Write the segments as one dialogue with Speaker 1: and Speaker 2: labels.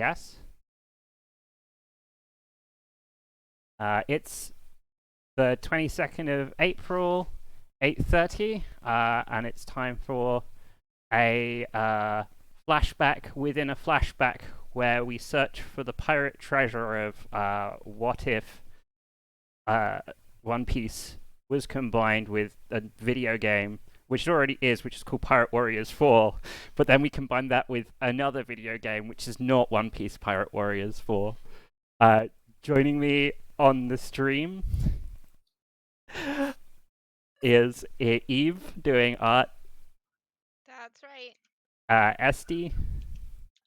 Speaker 1: Yes. It's the 22nd of April, 8:30, and it's time for a flashback within a flashback where we search for the pirate treasure of what if One Piece was combined with a video game, which it already is, which is called Pirate Warriors 4, but then we combine that with another video game, which is not One Piece Pirate Warriors 4. Joining me on the stream is Eve doing art,
Speaker 2: That's right.
Speaker 1: Esty,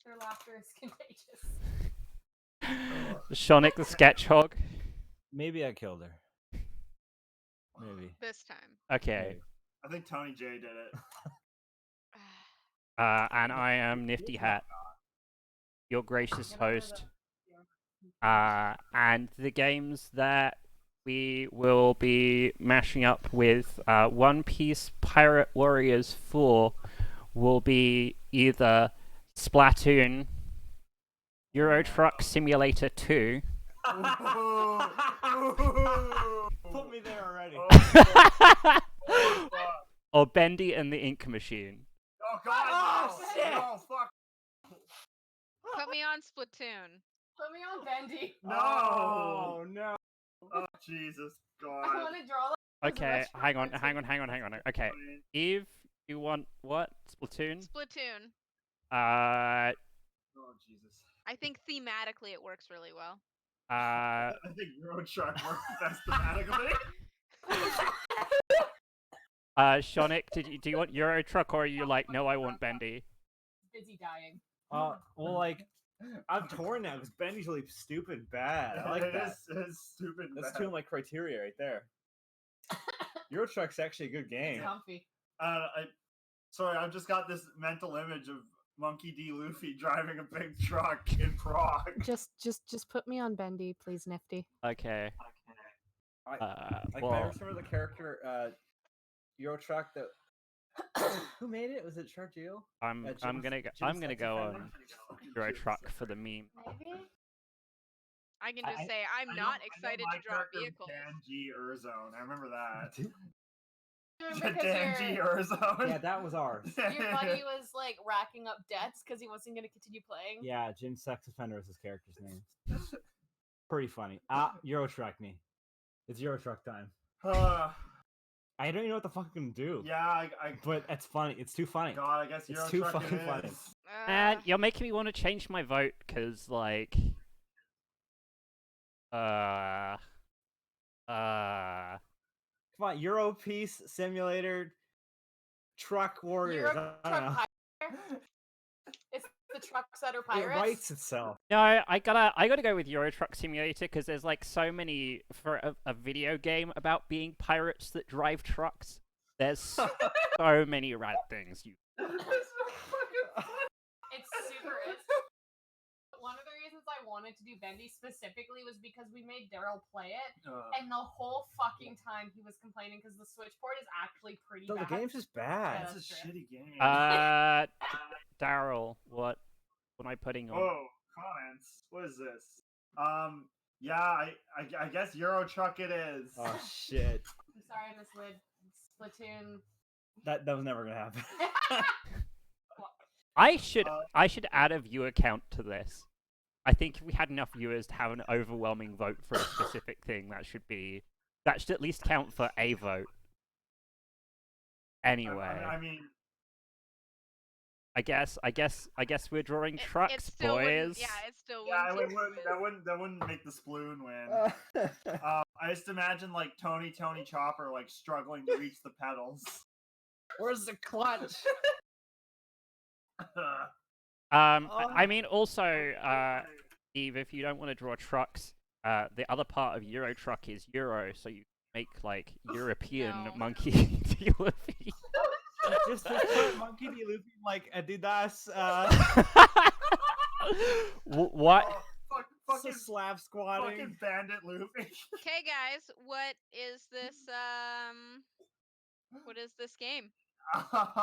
Speaker 3: Their laughter is contagious.
Speaker 1: Seanic the Sketchog.
Speaker 4: Maybe I killed her. Maybe.
Speaker 2: This time.
Speaker 1: Okay.
Speaker 4: Maybe.
Speaker 5: I think Tony J did it.
Speaker 1: And I am Nifty Hat, your gracious host. And the games that we will be mashing up with One Piece Pirate Warriors 4 will be either Splatoon, Euro Truck Simulator 2,
Speaker 4: Put me there already.
Speaker 1: or Bendy and the Ink Machine.
Speaker 5: Oh god!
Speaker 4: Oh,
Speaker 5: no.
Speaker 4: shit.
Speaker 5: Oh fuck!
Speaker 2: Put me on Splatoon.
Speaker 3: Put me on Bendy.
Speaker 5: No!
Speaker 4: Oh no.
Speaker 5: Oh Jesus
Speaker 3: I
Speaker 5: God!
Speaker 3: want to draw them.
Speaker 1: Okay, hang on. Okay, Eve, you want what? Splatoon?
Speaker 2: Splatoon.
Speaker 1: Uh,
Speaker 5: Oh Jesus!
Speaker 2: I think thematically it works really well.
Speaker 5: I think Road Truck works best thematically.
Speaker 1: Shonik, do you want Euro Truck or are you like, no, I want Bendy?
Speaker 3: Busy dying.
Speaker 4: Well, like, I'm torn now because Bendy's really stupid bad. I like
Speaker 5: It
Speaker 4: that.
Speaker 5: is stupid.
Speaker 4: That's
Speaker 5: bad.
Speaker 4: two of my criteria right there. Euro Truck's actually a good game.
Speaker 3: It's comfy.
Speaker 5: Sorry, I've just got this mental image of Monkey D. Luffy driving a big truck in Prague.
Speaker 6: Just put me on Bendy, please, Nifty.
Speaker 1: Okay.
Speaker 4: Like,
Speaker 1: Well,
Speaker 4: I just remember the character Euro Truck that. Who made it? Was it Chargio?
Speaker 1: I'm gonna go on Euro Truck for the meme.
Speaker 3: Maybe?
Speaker 2: I can just say I'm not excited to draw vehicles.
Speaker 5: Dan G. Urzone. I remember that.
Speaker 3: Because
Speaker 5: Dan G. Urzone.
Speaker 4: Yeah, that was ours.
Speaker 3: your buddy was like racking up debts because he wasn't going to continue playing.
Speaker 4: Yeah, Jim Sex Offender is his character's name. Pretty funny. Euro Truck me. It's Euro Truck time. I don't even know what the fuck I'm gonna do.
Speaker 5: Yeah,
Speaker 4: But it's funny. It's too funny.
Speaker 5: God, I guess
Speaker 4: It's
Speaker 5: Euro
Speaker 4: too
Speaker 5: Truck
Speaker 4: fucking
Speaker 5: it
Speaker 4: funny.
Speaker 5: is.
Speaker 1: And you're making me want to change my vote because, like,
Speaker 4: Come on, Euro Peace Simulator Truck Warriors.
Speaker 3: Euro
Speaker 4: I don't know.
Speaker 3: Truck Pirate. It's the trucks that are
Speaker 4: It
Speaker 3: pirates.
Speaker 4: writes itself.
Speaker 1: no, I gotta go with Euro Truck Simulator because there's like so many for a video game about being pirates that drive trucks. There's so many rad things.
Speaker 3: It's super. One of the reasons I wanted to do Bendy specifically was because we made Daryl play it, and the whole fucking time he was complaining because the switchboard is actually pretty
Speaker 4: No, the
Speaker 3: bad.
Speaker 4: game's just bad.
Speaker 3: Yeah.
Speaker 5: It's a shitty game.
Speaker 1: Daryl, what am I putting on?
Speaker 5: Oh, comments. What is this? Yeah, I guess Euro Truck it is.
Speaker 4: Oh shit.
Speaker 3: I'm sorry, I misled. Splatoon.
Speaker 4: That was never gonna happen.
Speaker 1: I should add a viewer count to this. I think if we had enough viewers to have an overwhelming vote for a specific thing, that should at least count for a vote. Anyway,
Speaker 5: I mean,
Speaker 1: I guess we're drawing trucks,
Speaker 2: it still
Speaker 1: boys.
Speaker 2: Yeah, it still
Speaker 5: yeah,
Speaker 2: wouldn't.
Speaker 5: that wouldn't make the Sploon win. I just imagine like Tony Chopper like struggling to reach the pedals.
Speaker 4: Where's the clutch?
Speaker 1: I mean, also, Eve, if you don't want to draw trucks, the other part of Euro Truck is Euro, so you make like European
Speaker 2: No.
Speaker 1: Monkey D. Luffy.
Speaker 4: just put Monkey D. Luffy like Adidas.
Speaker 1: What?
Speaker 5: Oh, fucking
Speaker 4: Slav squatting.
Speaker 5: fucking Bandit Luffy.
Speaker 2: Okay, guys, what is this? What is this game?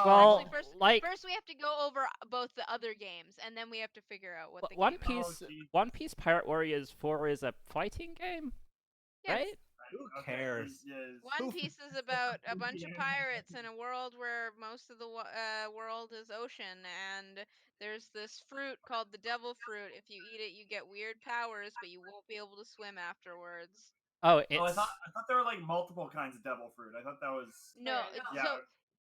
Speaker 1: Well,
Speaker 2: Actually,
Speaker 1: like
Speaker 2: first we have to go over both the other games, and then we have to figure out what the
Speaker 1: One
Speaker 2: game
Speaker 1: Piece,
Speaker 2: is.
Speaker 5: geez.
Speaker 1: One Piece Pirate Warriors 4 is a fighting game,
Speaker 2: Yes.
Speaker 1: right?
Speaker 4: Who
Speaker 5: Okay,
Speaker 4: cares?
Speaker 5: yes.
Speaker 2: One Piece is about a bunch of
Speaker 5: Yeah.
Speaker 2: pirates in a world where most of the world is ocean, and there's this fruit called the devil fruit. If you eat it, you get weird powers, but you won't be able to swim afterwards.
Speaker 1: Oh,
Speaker 5: Oh, I
Speaker 1: it's
Speaker 5: thought there were like multiple kinds of devil fruit. I thought that was
Speaker 2: No,
Speaker 3: There you go.
Speaker 5: yeah.
Speaker 2: so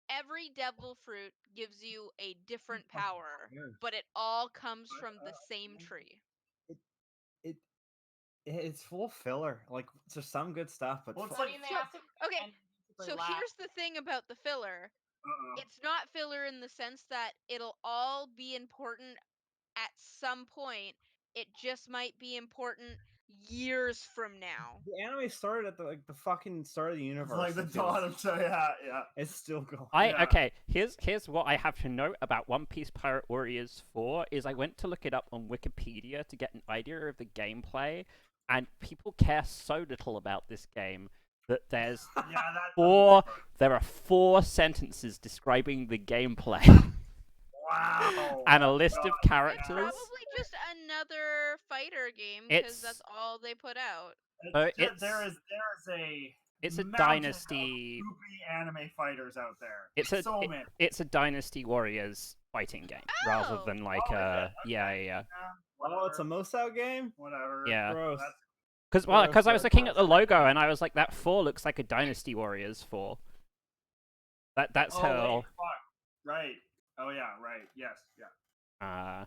Speaker 2: every devil fruit gives you a different power,
Speaker 4: cares?
Speaker 2: but it all comes from the same tree.
Speaker 4: It's full of filler. Like, there's some good stuff, but
Speaker 5: Well, it's
Speaker 3: I
Speaker 5: like
Speaker 3: mean, they
Speaker 2: So-
Speaker 3: have to.
Speaker 2: okay,
Speaker 3: and basically
Speaker 2: So
Speaker 3: laugh.
Speaker 2: here's the thing about the filler.
Speaker 5: uh-oh.
Speaker 2: It's not filler in the sense that it'll all be important at some point. It just might be important years from now.
Speaker 4: the anime started at the fucking start of the universe.
Speaker 5: It's like the
Speaker 4: and
Speaker 5: dawn of yeah.
Speaker 4: It's still going.
Speaker 5: Yeah.
Speaker 1: okay. Here's what I have to note about One Piece Pirate Warriors 4 is I went to look it up on Wikipedia to get an idea of the gameplay, and people care so little about this game that there's
Speaker 5: Yeah, that
Speaker 1: there are 4 sentences describing the gameplay
Speaker 5: Wow.
Speaker 1: and a list of
Speaker 5: God,
Speaker 2: It's
Speaker 1: characters.
Speaker 2: probably just another fighter game
Speaker 1: It's-
Speaker 2: because that's all they put out.
Speaker 5: There is a
Speaker 1: It's a
Speaker 5: mountain
Speaker 1: dynasty.
Speaker 5: of goopy anime fighters out there.
Speaker 1: It's
Speaker 5: so many.
Speaker 1: It's a Dynasty Warriors fighting game rather
Speaker 2: Oh!
Speaker 1: than like
Speaker 5: Oh, is it?
Speaker 1: yeah.
Speaker 5: Yeah,
Speaker 4: Oh, it's a Mosao game.
Speaker 5: whatever.
Speaker 1: Yeah.
Speaker 4: Gross.
Speaker 5: That's-
Speaker 1: Because I was
Speaker 4: Gross,
Speaker 1: looking at the
Speaker 4: gross.
Speaker 1: logo and I was like, that 4 looks like a Dynasty Warriors 4. That's
Speaker 5: oh,
Speaker 1: how.
Speaker 5: wait, fuck. Right. Oh yeah. Right. Yes. Yeah.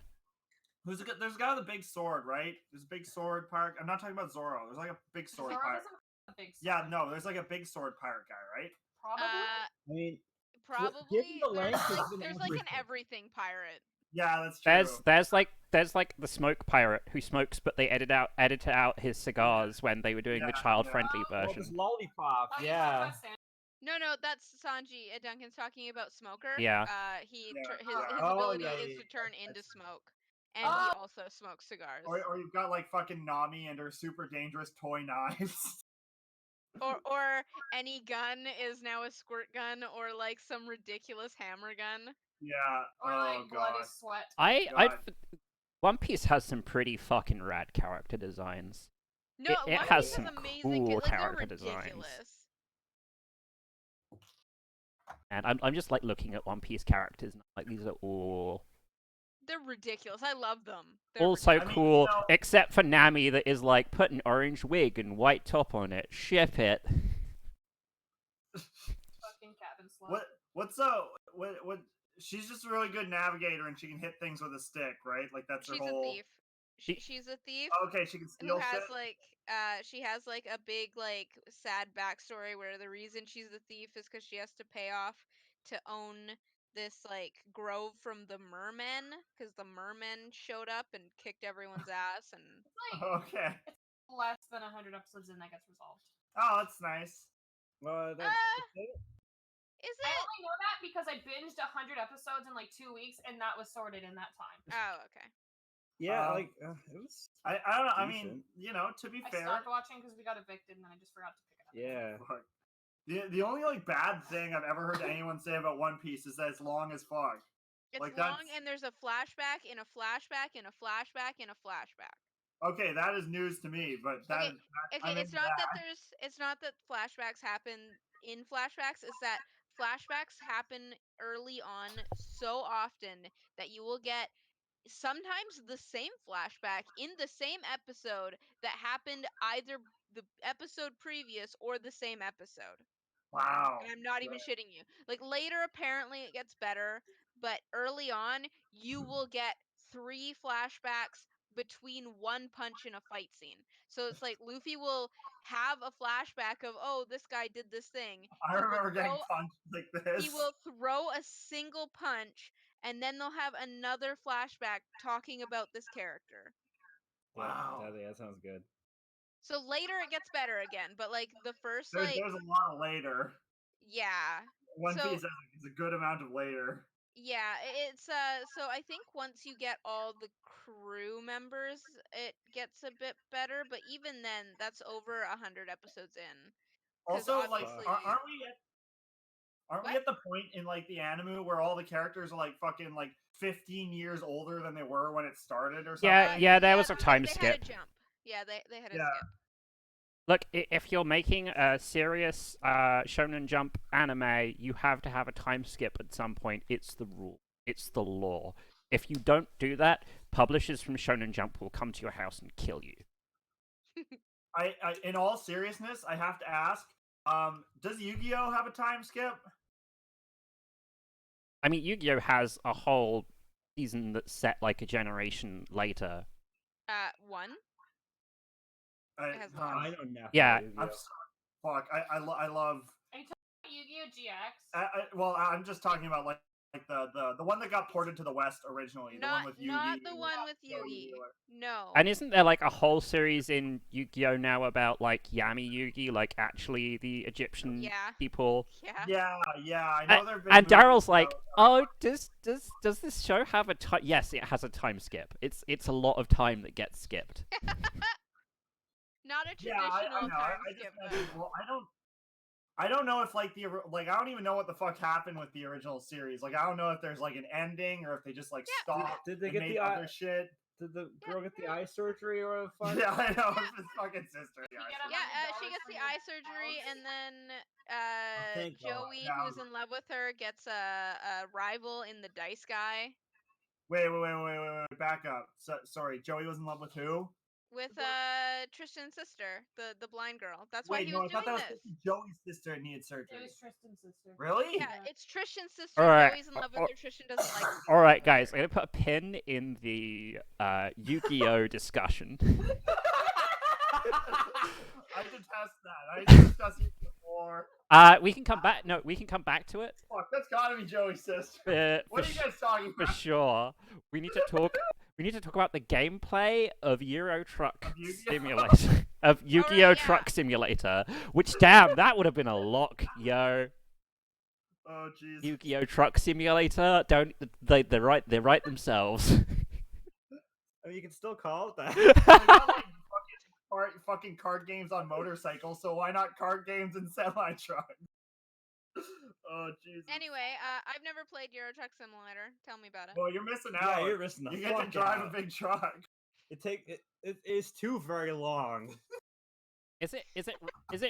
Speaker 5: There's a guy with a big sword, right? There's a big sword pirate. I'm not talking about Zoro. There's like a big sword
Speaker 3: Zoro
Speaker 5: pirate.
Speaker 3: doesn't have a big
Speaker 5: Yeah,
Speaker 3: sword.
Speaker 5: no, there's like a big sword pirate guy, right?
Speaker 3: Probably.
Speaker 4: I mean,
Speaker 2: Probably.
Speaker 4: given the length, it's been
Speaker 2: There's like an
Speaker 4: everything.
Speaker 2: everything pirate.
Speaker 5: Yeah, that's true.
Speaker 1: there's like the smoke pirate who smokes, but they edit out his cigars when they were doing the
Speaker 5: Yeah,
Speaker 1: child friendly
Speaker 4: Oh,
Speaker 1: version.
Speaker 4: this lollipop.
Speaker 3: Oh, you talking
Speaker 4: Yeah.
Speaker 3: about San-
Speaker 2: No, that's Sanji. Duncan's talking about Smoker.
Speaker 1: Yeah.
Speaker 2: His
Speaker 4: Oh,
Speaker 2: ability
Speaker 4: yeah,
Speaker 2: is
Speaker 4: yeah,
Speaker 2: to turn into smoke, and
Speaker 3: Oh.
Speaker 2: he also smokes cigars.
Speaker 5: Or you've got like fucking Nami and her super dangerous toy knives.
Speaker 2: Or any gun is now a squirt gun, or like some ridiculous hammer gun.
Speaker 5: Yeah.
Speaker 3: Or
Speaker 5: oh
Speaker 3: like blood
Speaker 5: god.
Speaker 3: is sweat.
Speaker 1: I One Piece has some pretty fucking rad character designs.
Speaker 2: No,
Speaker 1: It
Speaker 2: One
Speaker 1: has
Speaker 2: Piece
Speaker 1: some
Speaker 2: has amazing.
Speaker 1: cool
Speaker 2: Like they're
Speaker 1: character designs.
Speaker 2: ridiculous.
Speaker 1: And I'm just like looking at One Piece characters and I'm like, these are all
Speaker 2: They're ridiculous. I love them. They're
Speaker 1: all so
Speaker 2: ridiculous.
Speaker 5: I mean,
Speaker 1: cool,
Speaker 5: you know-
Speaker 1: except for Nami that is like, put an orange wig and white top on it, ship it.
Speaker 3: Fucking cabin slut.
Speaker 5: What she's just a really good navigator and she can hit things with a stick, right? Like that's her
Speaker 2: She's
Speaker 5: whole
Speaker 2: a thief. She's a thief
Speaker 5: Okay, she can
Speaker 2: who
Speaker 5: steal
Speaker 2: has
Speaker 5: shit.
Speaker 2: like she has like a big like sad backstory where the reason she's a thief is because she has to pay off to own this like grove from the mermen because the mermen showed up and kicked everyone's ass and
Speaker 3: It's like
Speaker 5: Okay.
Speaker 3: less than 100 episodes and that gets resolved.
Speaker 5: Oh, that's nice.
Speaker 4: Well,
Speaker 2: is
Speaker 3: I
Speaker 2: it?
Speaker 3: only know that because I binged 100 episodes in like 2 weeks, and that was sorted in that time.
Speaker 2: Oh, okay.
Speaker 4: yeah,
Speaker 5: Um,
Speaker 4: like it was.
Speaker 5: I don't know. I mean,
Speaker 4: Decent.
Speaker 5: to be
Speaker 3: I
Speaker 5: fair,
Speaker 3: stopped watching because we got evicted, and then I just forgot to pick it up.
Speaker 4: Yeah.
Speaker 5: fuck. The only like bad thing I've ever heard anyone say about One Piece is that it's long as fuck.
Speaker 2: It's
Speaker 5: Like,
Speaker 2: long
Speaker 5: that's-
Speaker 2: and there's a flashback in a flashback in a flashback in a flashback.
Speaker 5: Okay, that is news to me, but that
Speaker 2: Okay,
Speaker 5: I'm
Speaker 2: it's
Speaker 5: into
Speaker 2: not that
Speaker 5: that.
Speaker 2: it's not that flashbacks happen in flashbacks, it's that flashbacks happen early on so often that you will get sometimes the same flashback in the same episode that happened either the episode previous or the same episode.
Speaker 5: Wow.
Speaker 2: And I'm not even shitting you. Like later apparently it gets better, but early on you will get 3 flashbacks between one punch in a fight scene. So it's like Luffy will have a flashback of, oh, this guy did this thing.
Speaker 5: I
Speaker 2: He will
Speaker 5: remember getting
Speaker 2: throw-
Speaker 5: punched like this.
Speaker 2: He will throw a single punch, and then they'll have another flashback talking about this character.
Speaker 5: Wow.
Speaker 4: Yeah, that sounds good.
Speaker 2: So later it gets better again, but like the first
Speaker 5: There's
Speaker 2: like
Speaker 5: a lot of later.
Speaker 2: yeah.
Speaker 5: One
Speaker 2: So-
Speaker 5: Piece is a good amount of later.
Speaker 2: Yeah, it's so I think once you get all the crew members, it gets a bit better, but even then that's over 100 episodes in. 'Cause
Speaker 5: Also, like,
Speaker 2: obviously-
Speaker 5: aren't we? Aren't we at the point in like the anime where all the characters are like fucking like 15 years older than they were when it started or something?
Speaker 1: Yeah, there was a time
Speaker 2: they
Speaker 1: skip.
Speaker 2: Had a jump. Yeah, they had a
Speaker 5: Yeah.
Speaker 2: skip.
Speaker 1: Look, if you're making a serious Shonen Jump anime, you have to have a time skip at some point. It's the rule. It's the law. If you don't do that, publishers from Shonen Jump will come to your house and kill you.
Speaker 5: I in all seriousness, I have to ask, does Yu-Gi-Oh have a time skip?
Speaker 1: I mean, Yu-Gi-Oh has a whole season that's set like a generation later.
Speaker 2: One.
Speaker 5: I
Speaker 4: don't know.
Speaker 1: Yeah.
Speaker 5: I'm sorry. Fuck. I love.
Speaker 3: Are you talking about Yu-Gi-Oh! GX?
Speaker 5: Well, I'm just talking about like the one that got ported to the West originally. The one with Yugi.
Speaker 2: Not the one with Yugi. No.
Speaker 1: And isn't there like a whole series in Yu-Gi-Oh now about like Yami Yugi, like actually the Egyptian people?
Speaker 2: Yeah.
Speaker 5: Yeah. I know there've been.
Speaker 1: And Daryl's like,
Speaker 5: about...
Speaker 1: oh, does this show have a time? Yes, it has a time skip. It's a lot of time that gets skipped.
Speaker 2: Not a traditional time skip.
Speaker 5: Well, I don't know if like I don't even know what the fuck happened with the original series. Like I don't know if there's like an ending or if they just like stopped.
Speaker 4: Did they
Speaker 5: and
Speaker 4: get
Speaker 5: made
Speaker 4: the
Speaker 5: other shit?
Speaker 4: Did the girl get the eye surgery or the fuck?
Speaker 5: Yeah, I know. It's his fucking sister.
Speaker 2: She gets the eye surgery, and then Joey, who's in love with her, gets a rival in the dice guy.
Speaker 5: Wait. Back up. Sorry, Joey was in love with who?
Speaker 2: With Tristan's sister, the blind girl. That's why he was doing
Speaker 5: that was
Speaker 2: this.
Speaker 5: Joey's sister and needed surgery.
Speaker 3: It was Tristan's sister.
Speaker 5: Really?
Speaker 2: Yeah, it's Tristan's sister.
Speaker 1: All right.
Speaker 2: Joey's in love with her. Tristan doesn't like her.
Speaker 1: All right, guys, I'm gonna put a pin in the Yu-Gi-Oh discussion.
Speaker 5: I detest that. I detest you more.
Speaker 1: We can come back. No, we can come back to it.
Speaker 5: Fuck, that's gotta be Joey's sister. What are you guys talking
Speaker 1: For
Speaker 5: about?
Speaker 1: sure. We need to talk. We need to talk about the gameplay of Euro Truck
Speaker 5: Yu-Gi-Oh?
Speaker 1: Simulator. Of Yu-Gi-Oh Truck Simulator. Which, damn, that would have been a lock, yo.
Speaker 5: Oh jeez.
Speaker 1: Yu-Gi-Oh Truck Simulator. Don't they write themselves.
Speaker 4: I mean, you can still call it that.
Speaker 5: We got, like, fucking card games on motorcycles, so why not card games and semi-trucks? Oh Jesus.
Speaker 2: Anyway, I've never played Euro Truck Simulator. Tell me about it.
Speaker 5: Well, you're missing out.
Speaker 4: Yeah, you're missing the
Speaker 5: You get to
Speaker 4: fuck
Speaker 5: drive
Speaker 4: out.
Speaker 5: a big truck.
Speaker 4: It is too very long.
Speaker 1: Is it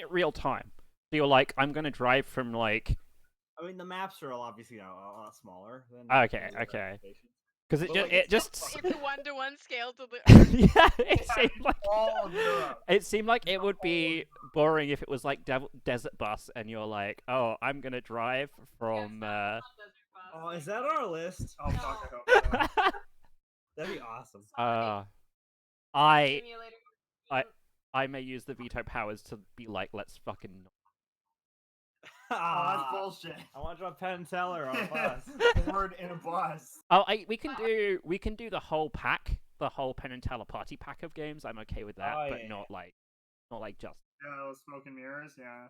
Speaker 1: real time? So you're like, I'm gonna drive from like.
Speaker 4: I mean, the maps are obviously a lot smaller than.
Speaker 1: Okay. Because it just
Speaker 2: It's a 1-to-1 scale to the.
Speaker 1: yeah, it seemed like it would be boring if it was like Desert Bus, and you're like, oh, I'm gonna drive from.
Speaker 4: Oh, is that our list?
Speaker 5: Oh fuck! I hope so.
Speaker 4: That'd be awesome.
Speaker 1: I may use the veto powers to be like, let's fucking.
Speaker 5: Oh, that's bullshit.
Speaker 4: I want to draw Penn and Teller on a bus.
Speaker 5: Word in a bus.
Speaker 1: Oh, we can do the whole pack, the whole Penn and Teller party pack of games. I'm okay with that, but not like just.
Speaker 5: Yeah, those smoke and mirrors. Yeah.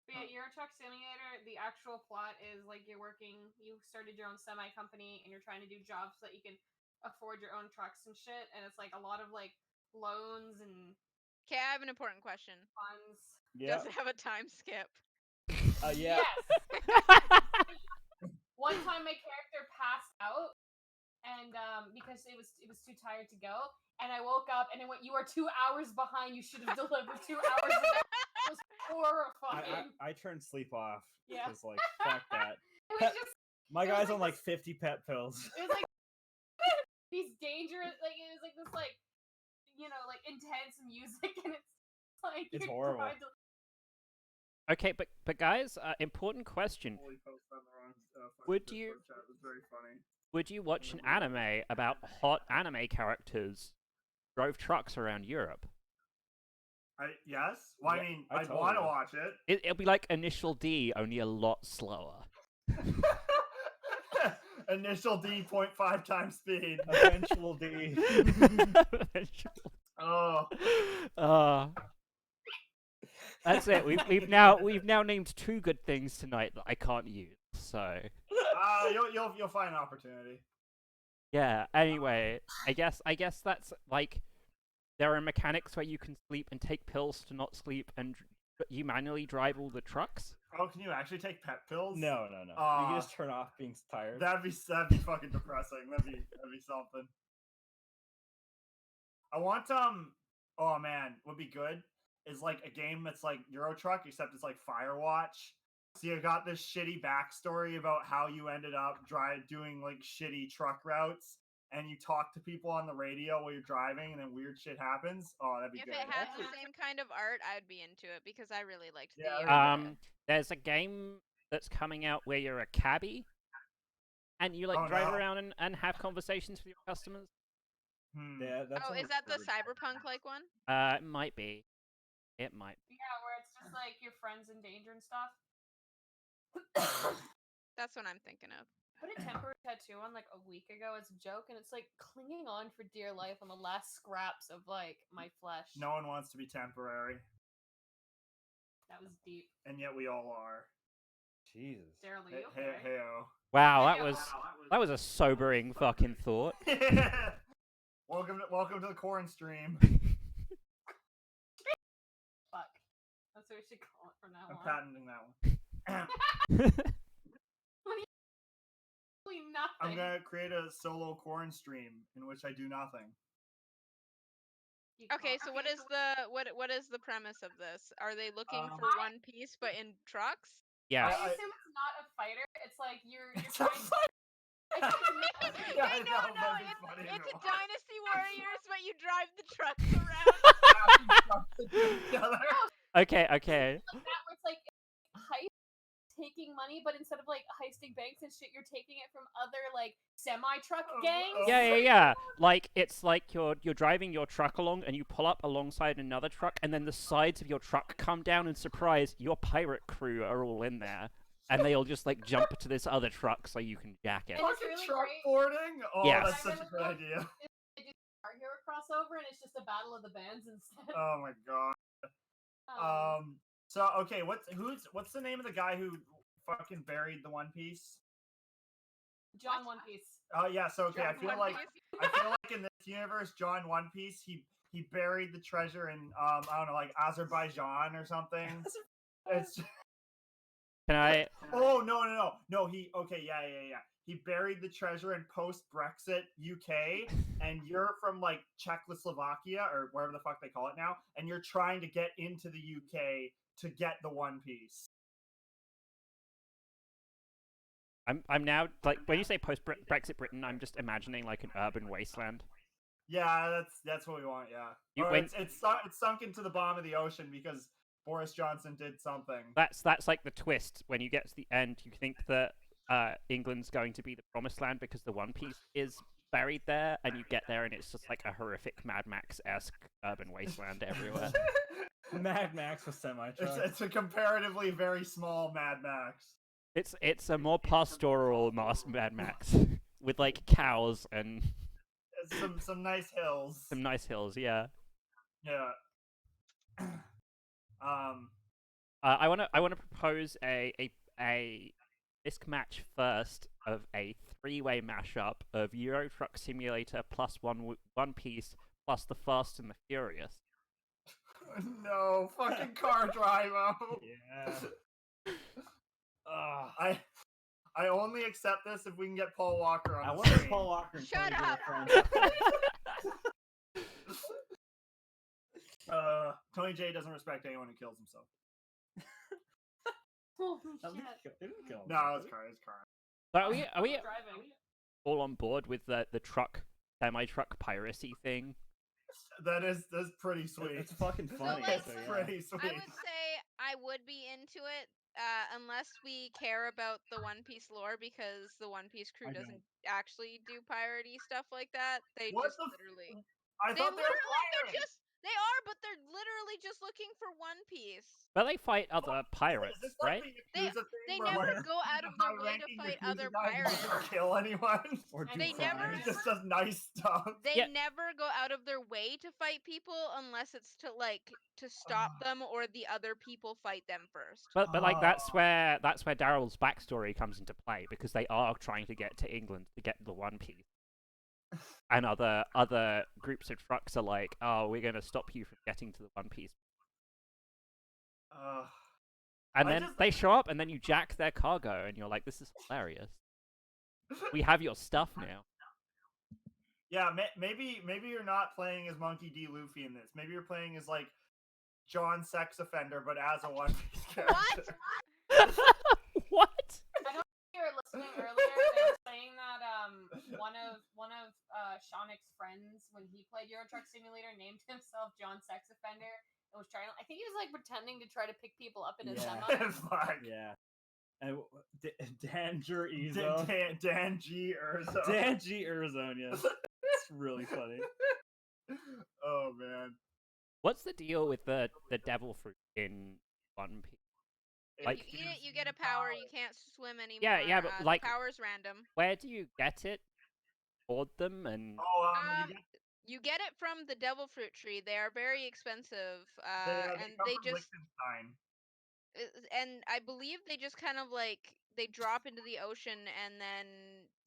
Speaker 3: But yeah, Euro Truck Simulator, the actual plot is like you started your own semi company and you're trying to do jobs so that you can afford your own trucks and shit, and it's like a lot of like loans and.
Speaker 2: Okay, I have an important question.
Speaker 3: Funds.
Speaker 2: Yeah. Does it have a time skip?
Speaker 4: Yeah.
Speaker 3: Yes. One time my character passed out, and because it was too tired to go, and I woke up and it went, "You are 2 hours behind. You should have delivered 2 hours ago." It was horrifying.
Speaker 4: I turned sleep off.
Speaker 3: Yeah.
Speaker 4: It's like fuck that.
Speaker 3: It was just.
Speaker 4: My guy's on like 50 pet pills.
Speaker 3: It was like these dangerous, like it was like this, like like intense music, and it's like
Speaker 4: it's
Speaker 3: you're
Speaker 4: horrible.
Speaker 3: trying to.
Speaker 1: Okay, but guys, important question. Would you watch an anime about hot anime characters drove trucks around Europe?
Speaker 5: Yes. Well,
Speaker 4: Yeah,
Speaker 5: I mean,
Speaker 4: I
Speaker 5: I'd
Speaker 4: totally
Speaker 5: want to
Speaker 4: would.
Speaker 5: watch it.
Speaker 1: It'll be like Initial D, only a lot slower.
Speaker 5: Initial D 0.5 times speed.
Speaker 4: Eventual D.
Speaker 5: Oh.
Speaker 1: That's it. We've now named 2 good things tonight that I can't use. So.
Speaker 5: You'll find an opportunity.
Speaker 1: Yeah. Anyway, I guess that's like there are mechanics where you can sleep and take pills to not sleep, and you manually drive all the trucks?
Speaker 5: Oh, can you actually take pet pills?
Speaker 4: No. You can just turn off being tired.
Speaker 5: That'd be fucking depressing. That'd be something. I want oh man, would be good is like a game that's like Euro Truck except it's like Firewatch. So you got this shitty backstory about how you ended up doing like shitty truck routes, and you talk to people on the radio while you're driving, and then weird shit happens. Oh, that'd be good.
Speaker 2: If it had the same kind of art, I'd be into it because I really liked the
Speaker 5: Yeah,
Speaker 2: Euro.
Speaker 1: There's a game that's coming out where you're a cabbie, and you like drive around and have conversations with your customers.
Speaker 4: Yeah, that's
Speaker 2: is that the cyberpunk like one?
Speaker 1: It might be. It might be.
Speaker 3: Yeah, where it's just like your friends in danger and stuff.
Speaker 2: That's what I'm thinking of.
Speaker 3: Put a temporary tattoo on like a week ago as a joke, and it's like clinging on for dear life on the last scraps of like my flesh.
Speaker 5: No one wants to be temporary.
Speaker 3: That was deep.
Speaker 5: And yet we all are.
Speaker 4: Jesus.
Speaker 3: Daryl, are you okay?
Speaker 5: Hey-o.
Speaker 1: Wow, that was a sobering fucking thought.
Speaker 5: Welcome to the corn stream.
Speaker 3: Fuck. That's what we should call it from now
Speaker 5: I'm
Speaker 3: on.
Speaker 5: patenting that one.
Speaker 3: Nothing.
Speaker 5: I'm gonna create a solo corn stream in which I do nothing.
Speaker 2: Okay, so what is the premise of this? Are they looking for One Piece but in trucks?
Speaker 1: Yeah.
Speaker 3: I assume it's not a fighter. It's like you're
Speaker 5: It's
Speaker 3: trying.
Speaker 2: No, it's a Dynasty Warriors, but you drive the trucks around.
Speaker 1: Okay.
Speaker 3: Like that, where it's like heist, taking money, but instead of like heisting banks and shit, you're taking it from other like semi-truck gangs.
Speaker 1: Yeah. Like it's like you're driving your truck along, and you pull up alongside another truck, and then the sides of your truck come down, and surprise, your pirate crew are all in there. And they'll just like jump to this other truck so you can jack it.
Speaker 5: Fucking
Speaker 3: really
Speaker 5: truck
Speaker 3: great.
Speaker 5: boarding? Oh,
Speaker 1: Yes.
Speaker 5: that's such a good idea.
Speaker 3: They do Star Hero crossover, and it's just a battle of the bands instead.
Speaker 5: Oh my god. So okay, what's the name of the guy who fucking buried the One Piece?
Speaker 3: John One Piece.
Speaker 5: Oh yeah, so okay,
Speaker 2: John
Speaker 5: I feel
Speaker 2: One
Speaker 5: like
Speaker 2: Piece?
Speaker 5: in this universe, John One Piece, he buried the treasure in I don't know, like Azerbaijan or something. It's
Speaker 1: Can I?
Speaker 5: Oh no. He yeah. He buried the treasure in post-Brexit UK, and you're from like Czechoslovakia or wherever the fuck they call it now, and you're trying to get into the UK to get the One Piece.
Speaker 1: I'm now like when you say post-Brexit Britain, I'm just imagining like an urban wasteland.
Speaker 5: Yeah, that's what we want. Yeah, it's sunk into the bottom of the ocean because Boris Johnson did something.
Speaker 1: That's like the twist when you get to the end. You think that England's going to be the promised land because the One Piece is buried there, and you get there and it's just like a horrific Mad Max-esque urban wasteland everywhere.
Speaker 4: Mad Max with semi-trucks.
Speaker 5: It's a comparatively very small Mad Max.
Speaker 1: It's a more pastoral Mad Max with like cows and
Speaker 5: some nice hills.
Speaker 1: Some nice hills, yeah.
Speaker 5: Yeah.
Speaker 1: I want to propose a Misc Match first of a three-way mashup of Euro Truck Simulator plus One Piece plus The Fast and the Furious.
Speaker 5: No, fucking car driver.
Speaker 4: Yeah.
Speaker 5: I only accept this if we can get Paul Walker on.
Speaker 4: I
Speaker 5: the
Speaker 4: want
Speaker 5: screen.
Speaker 4: Paul Walker and
Speaker 2: Shut
Speaker 4: Tony
Speaker 2: up.
Speaker 5: Tony J doesn't respect anyone who kills himself.
Speaker 3: Holy
Speaker 4: At
Speaker 3: shit.
Speaker 4: least it didn't kill him.
Speaker 5: No, it's car.
Speaker 1: So are we
Speaker 3: Driving.
Speaker 1: all on board with the semi-truck piracy thing?
Speaker 5: That's pretty sweet.
Speaker 4: It's fucking funny.
Speaker 2: like,
Speaker 4: so,
Speaker 5: It's
Speaker 4: yeah.
Speaker 5: pretty sweet.
Speaker 2: I would say I would be into it, unless we care about the One Piece lore, because the One Piece crew
Speaker 5: I
Speaker 2: doesn't actually do piratey stuff like that. They
Speaker 5: What
Speaker 2: just
Speaker 5: the
Speaker 2: literally.
Speaker 5: I
Speaker 2: They
Speaker 5: thought they were
Speaker 2: literally,
Speaker 5: pirating.
Speaker 2: they are, but they're literally just looking for One Piece.
Speaker 1: But they fight other pirates,
Speaker 5: Is this
Speaker 1: right?
Speaker 5: like the Yakuza thing
Speaker 2: They
Speaker 5: where,
Speaker 2: never
Speaker 5: like,
Speaker 2: go out of
Speaker 5: the
Speaker 2: their way to
Speaker 5: high-ranking
Speaker 2: fight
Speaker 5: Yakuza
Speaker 2: other
Speaker 5: guy
Speaker 2: pirates.
Speaker 5: never kill anyone.
Speaker 4: Or do
Speaker 2: They
Speaker 4: crime.
Speaker 2: never-
Speaker 5: He just does nice stuff.
Speaker 2: They
Speaker 1: Yeah.
Speaker 2: never go out of their way to fight people unless it's to stop them or the other people fight them first.
Speaker 1: But like that's where Daryl's backstory comes into play, because they are trying to get to England to get the One Piece. And other groups of trucks are like, oh, we're going to stop you from getting to the One Piece. And
Speaker 5: I
Speaker 1: then
Speaker 5: just-
Speaker 1: they show up, and then you jack their cargo, and you're like, "This is hilarious. We have your stuff now."
Speaker 5: Yeah, maybe you're not playing as Monkey D. Luffy in this. Maybe you're playing as like John Sex Offender, but as a One Piece character.
Speaker 1: What?
Speaker 3: You were listening earlier. They were saying that one of Seanic's friends, when he played Euro Truck Simulator, named himself John Sex Offender and was trying. I think he was like pretending to try to pick people up in his
Speaker 4: Yeah.
Speaker 3: semi.
Speaker 5: Fuck.
Speaker 4: Yeah. And Danger Ezo.
Speaker 5: Dan G. Urzo.
Speaker 4: Dan G. Urzone, yes. It's really funny.
Speaker 5: Oh man.
Speaker 1: What's the deal with the devil fruit in One Piece?
Speaker 2: If
Speaker 1: Like-
Speaker 2: you eat it, you get a power. You can't swim anymore.
Speaker 1: Yeah, but, like-
Speaker 2: the power's random.
Speaker 1: Where do you get it? Hoard them and
Speaker 2: You get it from the devil fruit tree. They are very expensive,
Speaker 5: they
Speaker 2: and
Speaker 5: come
Speaker 2: they
Speaker 5: from
Speaker 2: just
Speaker 5: Liechtenstein.
Speaker 2: and I believe they just kind of like they drop into the ocean, and then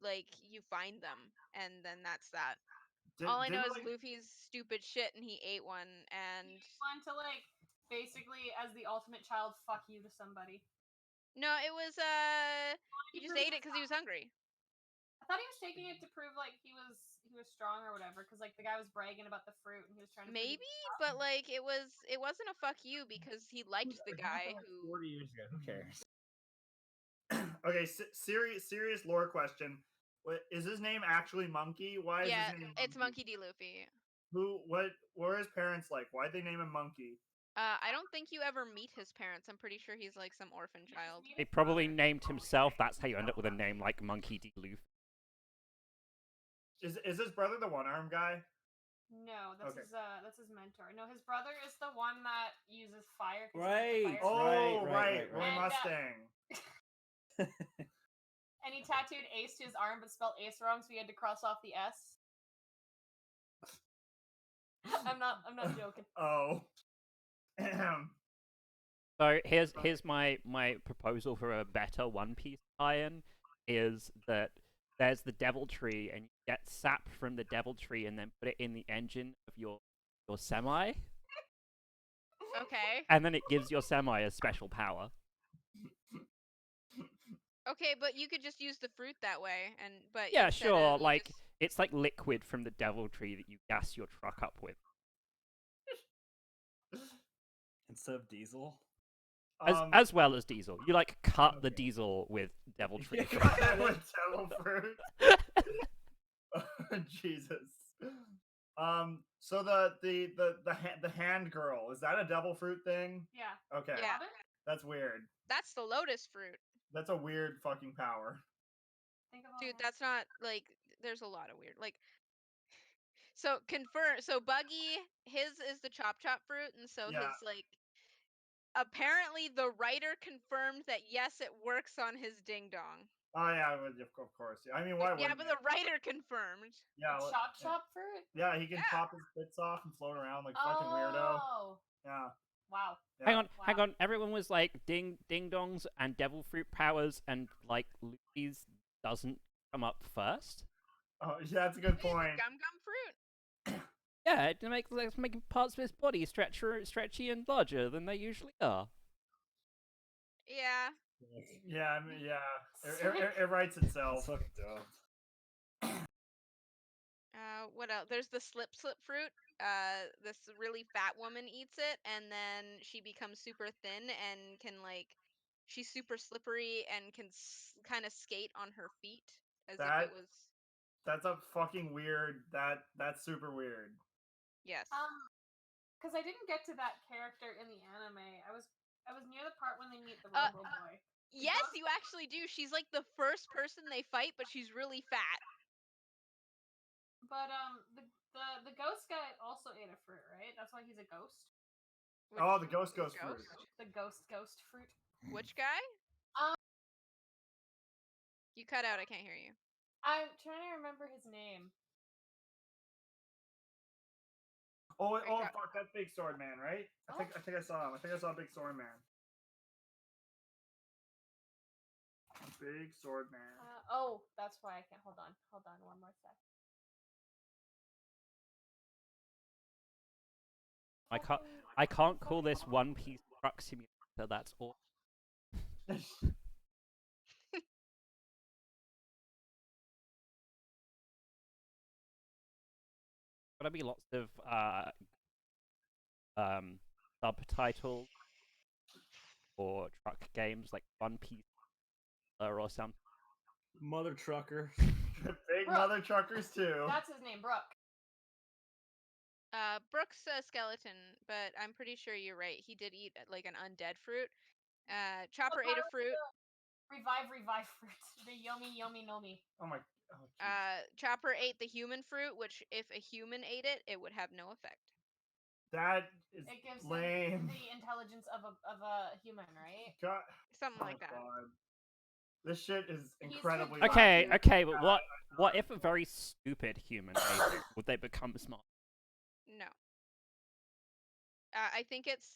Speaker 2: like you find them, and then that's that. All I know is Luffy's stupid shit, and he ate one, and
Speaker 3: He wanted to like basically as the ultimate child fuck you to somebody.
Speaker 2: no, it was he just ate it because he was hungry.
Speaker 3: I thought he was taking it to prove like he was strong or whatever, because like the guy was bragging about the fruit and he was trying to.
Speaker 2: Maybe, but like it wasn't a fuck you because he liked the guy who.
Speaker 4: 40 years ago. Who cares?
Speaker 5: Okay, serious lore question. What is his name actually Monkey? Why is
Speaker 2: Yeah,
Speaker 5: his name
Speaker 2: it's Monkey D. Luffy.
Speaker 5: What are his parents like? Why'd they name him Monkey?
Speaker 2: I don't think you ever meet his parents. I'm pretty sure he's like some orphan child.
Speaker 1: he probably named himself. That's how you end up with a name like Monkey D. Luffy.
Speaker 5: Is his brother the one-armed guy?
Speaker 3: No,
Speaker 5: Okay.
Speaker 3: that's his mentor. No, his brother is the one that uses fire. 'cause
Speaker 4: Right.
Speaker 3: He likes the fire
Speaker 5: Oh,
Speaker 3: spell.
Speaker 5: right. Roy
Speaker 3: And,
Speaker 5: Mustang.
Speaker 3: And he tattooed Ace to his arm, but spelled Ace wrong, so he had to cross off the S. I'm not joking.
Speaker 5: Oh.
Speaker 1: So here's my proposal for a better One Piece tie-in is that there's the devil tree, and you get sap from the devil tree, and then put it in the engine of your semi,
Speaker 2: Okay.
Speaker 1: and then it gives your semi a special power.
Speaker 2: Okay, but you could just use the fruit that way, but
Speaker 1: Yeah,
Speaker 2: instead
Speaker 1: sure.
Speaker 2: of, you
Speaker 1: Like
Speaker 2: just-
Speaker 1: it's like liquid from the devil tree that you gas your truck up with,
Speaker 4: Instead of diesel.
Speaker 1: as well as diesel. You like cut the
Speaker 4: Okay.
Speaker 1: diesel with devil tree.
Speaker 5: With devil fruit. Jesus. So the hand girl, is that a devil fruit thing?
Speaker 3: Yeah.
Speaker 5: Okay.
Speaker 2: Yeah.
Speaker 3: Robin?
Speaker 5: That's weird.
Speaker 2: That's the lotus fruit.
Speaker 5: That's a weird fucking power.
Speaker 3: Think about
Speaker 2: Dude,
Speaker 3: it.
Speaker 2: that's not like there's a lot of weird like so Buggy, his is the chop fruit, and so
Speaker 5: Yeah.
Speaker 2: his like apparently the writer confirmed that yes, it works on his ding dong.
Speaker 5: Oh yeah, of course. I mean, why
Speaker 2: Yeah,
Speaker 5: wouldn't
Speaker 2: but
Speaker 5: it?
Speaker 2: the writer confirmed.
Speaker 5: Yeah,
Speaker 3: The chop fruit?
Speaker 5: yeah, he can
Speaker 2: Yeah.
Speaker 5: pop his bits off and float around like fucking weirdo.
Speaker 3: Oh.
Speaker 5: Yeah.
Speaker 3: Wow.
Speaker 5: Yeah.
Speaker 1: Hang on. Everyone was like ding dongs and devil fruit powers, and like Luffy's doesn't come up first.
Speaker 5: Oh, yeah, that's a good point.
Speaker 2: Gum fruit.
Speaker 1: Yeah, it makes making parts of his body stretchy and larger than they usually are.
Speaker 2: Yeah.
Speaker 5: Yeah, I mean, yeah. It writes itself.
Speaker 4: Fuck dope.
Speaker 2: What else? There's the slip fruit. This really fat woman eats it, and then she becomes super thin and can like, she's super slippery and can kind of skate on her feet as if
Speaker 5: That-
Speaker 2: it was.
Speaker 5: That's a fucking weird. That's super weird.
Speaker 2: Yes.
Speaker 3: Because I didn't get to that character in the anime. I was near the part when they meet the Robo Boy.
Speaker 2: Yes, you actually do. She's like the first person they fight, but she's really fat.
Speaker 3: But the ghost guy also ate a fruit, right? That's why he's a ghost.
Speaker 5: Oh, the ghost fruit.
Speaker 3: The ghost fruit.
Speaker 2: Which guy?
Speaker 3: Um,
Speaker 2: You cut out. I can't hear you.
Speaker 3: I'm trying to remember his name.
Speaker 5: Oh,
Speaker 2: Right,
Speaker 5: oh,
Speaker 2: got-
Speaker 5: fuck, that's Big Sword Man, right? I think I saw him. I think I saw Big Sword Man. Big Sword Man.
Speaker 3: Oh, that's why I can't. Hold on, one more sec.
Speaker 1: I can't call this One Piece truck simulator character. That's all. Gotta be lots of subtitles for truck games like One Piece or something.
Speaker 4: Mother trucker.
Speaker 5: Big
Speaker 3: Brooke.
Speaker 5: mother truckers too.
Speaker 3: That's his name, Brooke.
Speaker 2: Brooks a skeleton, but I'm pretty sure you're right. He did eat like an undead fruit. Chopper ate a fruit.
Speaker 3: Revive fruit. The yummy nomi.
Speaker 5: Oh my. Oh, jeez.
Speaker 2: Chopper ate the human fruit, which if a human ate it, it would have no effect.
Speaker 5: That is
Speaker 3: It gives
Speaker 5: lame.
Speaker 3: him the intelligence of a human, right?
Speaker 5: God.
Speaker 2: Something
Speaker 5: Oh
Speaker 2: like that.
Speaker 5: God. This shit is
Speaker 3: He's
Speaker 5: incredibly.
Speaker 3: good.
Speaker 1: Okay,
Speaker 5: wacky.
Speaker 1: okay, but what if a very stupid human ate it? Would they become smart?
Speaker 2: No. I think it's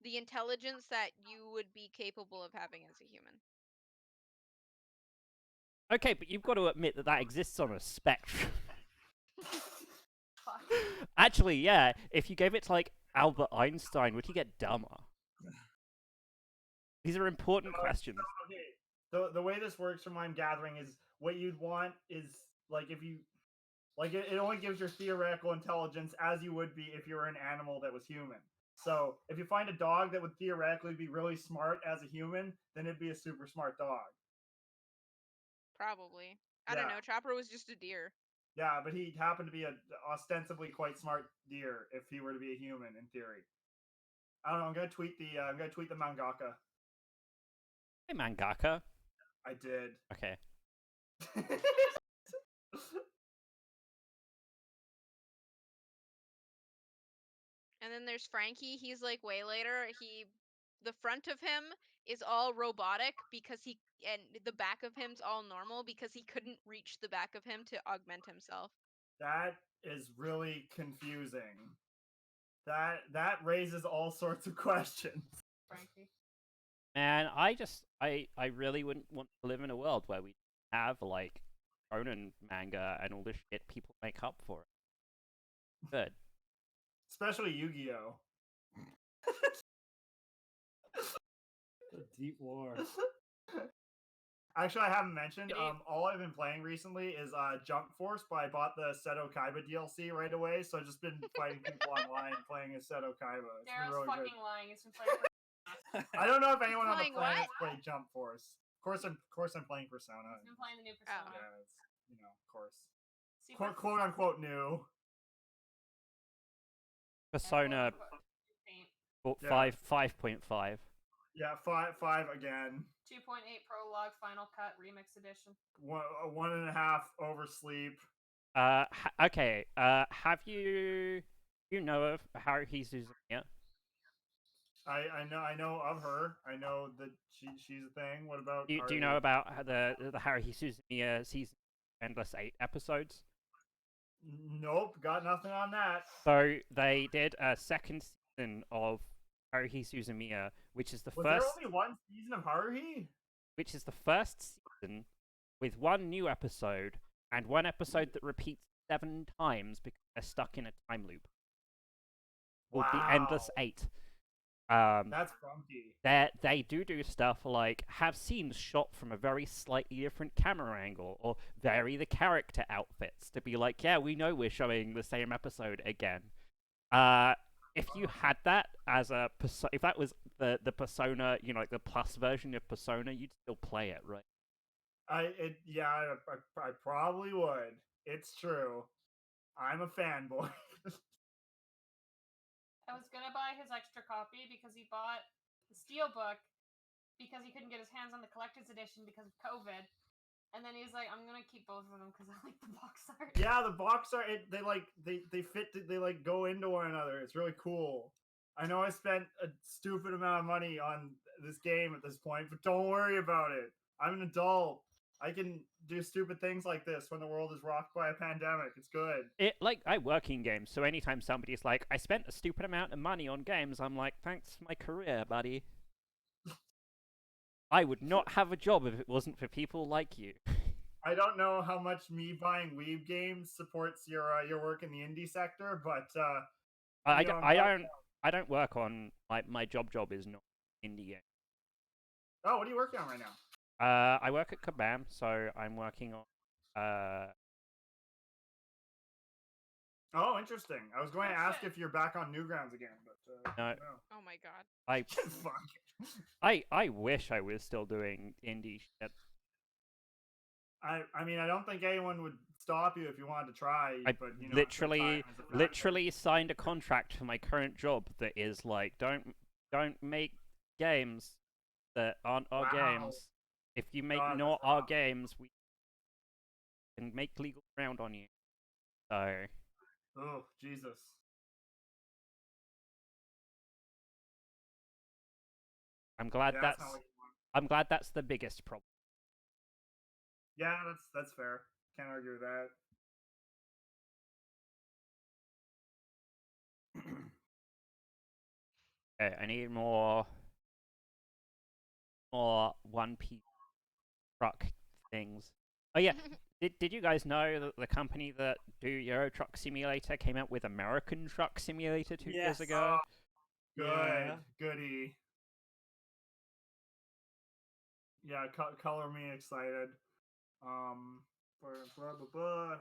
Speaker 2: the intelligence that you would be capable of having as a human.
Speaker 1: Okay, but you've got to admit that that exists on a spectrum.
Speaker 3: Fuck.
Speaker 1: Actually, yeah, if you gave it to, like, Albert Einstein, would he get dumber? These are important questions.
Speaker 5: Okay. The way this works from what I'm gathering is what you'd want is, like, if you... Like, it only gives your theoretical intelligence as you would be if you were an animal that was human. So, if you find a dog that would theoretically be really smart as a human, then it'd be a super smart dog.
Speaker 2: Probably. I don't
Speaker 5: Yeah.
Speaker 2: know. Chopper was just a deer.
Speaker 5: Yeah, but he happened to be a ostensibly quite smart deer if he were to be a human in theory. I don't know. I'm gonna tweet the mangaka.
Speaker 1: Hey, mangaka.
Speaker 5: I did.
Speaker 1: Okay.
Speaker 2: And then there's Frankie. He's like way later. The front of him is all robotic because and the back of him's all normal because he couldn't reach the back of him to augment himself.
Speaker 5: That is really confusing. That raises all sorts of questions.
Speaker 3: Frankie.
Speaker 1: And I really wouldn't want to live in a world where we have, like, Ronin manga and all this shit people make up for it. Good.
Speaker 5: Especially Yu-Gi-Oh.
Speaker 4: Deep lore.
Speaker 5: Actually, I haven't mentioned. All I've been playing recently is Jump Force, but I bought the Seto Kaiba DLC right away, so I've just been fighting people online playing as Seto Kaiba. It's been
Speaker 3: Daryl's
Speaker 5: really
Speaker 3: fucking
Speaker 5: good.
Speaker 3: lying. It's been playing
Speaker 5: I don't know if anyone on the
Speaker 2: Playing
Speaker 5: planet
Speaker 2: what?
Speaker 5: played Jump Force. Of course, I'm playing Persona.
Speaker 3: He's been playing the new Persona.
Speaker 5: Yeah, it's, of course.
Speaker 3: See,
Speaker 5: Quote unquote new.
Speaker 1: Persona
Speaker 5: Yeah.
Speaker 1: 5.5.
Speaker 5: Yeah, five again.
Speaker 3: 2.8 Prologue Final Cut Remix Edition.
Speaker 5: 1.5 Oversleep.
Speaker 1: Okay. Have you know of Haruhi Suzumiya?
Speaker 5: I know of her. I know that she's a thing. What about?
Speaker 1: Do you know about the Haruhi Suzumiya season Endless 8 episodes?
Speaker 5: Nope, got nothing on that.
Speaker 1: So they did a second season of Haruhi Suzumiya, which is the
Speaker 5: Was
Speaker 1: first.
Speaker 5: there only one season of Haruhi?
Speaker 1: Which is the first season with one new episode and one episode that repeats 7 times because they're stuck in a time loop. Called the Endless 8.
Speaker 5: That's funky.
Speaker 1: They do stuff like have scenes shot from a very slightly different camera angle, or vary the character outfits to be like, yeah, we know we're showing the same episode again. If you had that as if that was the Persona, like the plus version of Persona, you'd still play it, right?
Speaker 5: I probably would. It's true. I'm a fanboy.
Speaker 3: I was gonna buy his extra copy because he bought the Steelbook because he couldn't get his hands on the collector's edition because of COVID. And then he was like, "I'm gonna keep both of them because I like the box art."
Speaker 5: Yeah, the box art. They fit. They go into one another. It's really cool. I know I spent a stupid amount of money on this game at this point, but don't worry about it. I'm an adult. I can do stupid things like this when the world is rocked by a pandemic. It's good.
Speaker 1: I work in games, so anytime somebody's like, I spent a stupid amount of money on games, I'm like, thanks for my career, buddy. I would not have a job if it wasn't for people like you.
Speaker 5: I don't know how much me buying weeb games supports your work in the indie sector, but
Speaker 1: I don't work on my job is not indie game.
Speaker 5: Oh, what are you working on right now?
Speaker 1: I work at Kabam, so I'm working on
Speaker 5: Oh, interesting. I was going to
Speaker 3: Oh,
Speaker 5: ask
Speaker 3: shit.
Speaker 5: if you're back on Newgrounds again, but
Speaker 1: No.
Speaker 5: no.
Speaker 2: Oh my god.
Speaker 5: Fuck.
Speaker 1: I wish I was still doing indie shit.
Speaker 5: I mean, I don't think anyone would stop you if you wanted to try.
Speaker 1: I
Speaker 5: But you know, at the same time, as a factor-
Speaker 1: literally signed a contract for my current job that is like, don't make games that aren't our
Speaker 5: Wow.
Speaker 1: games. If you make
Speaker 5: God,
Speaker 1: not
Speaker 5: that's
Speaker 1: our
Speaker 5: rough.
Speaker 1: games, we can make legal ground on you. So
Speaker 5: Oh, Jesus.
Speaker 1: I'm glad
Speaker 5: Yeah,
Speaker 1: that's
Speaker 5: not what you want.
Speaker 1: I'm glad that's the biggest problem.
Speaker 5: Yeah, that's fair. Can't argue with that.
Speaker 1: Okay, I need more One Piece truck things. Oh yeah, did you guys know that the company that do Euro Truck Simulator came out with American Truck Simulator 2 years
Speaker 4: Yes.
Speaker 1: ago?
Speaker 5: Good.
Speaker 4: Yeah.
Speaker 5: Goody. Yeah, color me excited. Blah, blah, blah.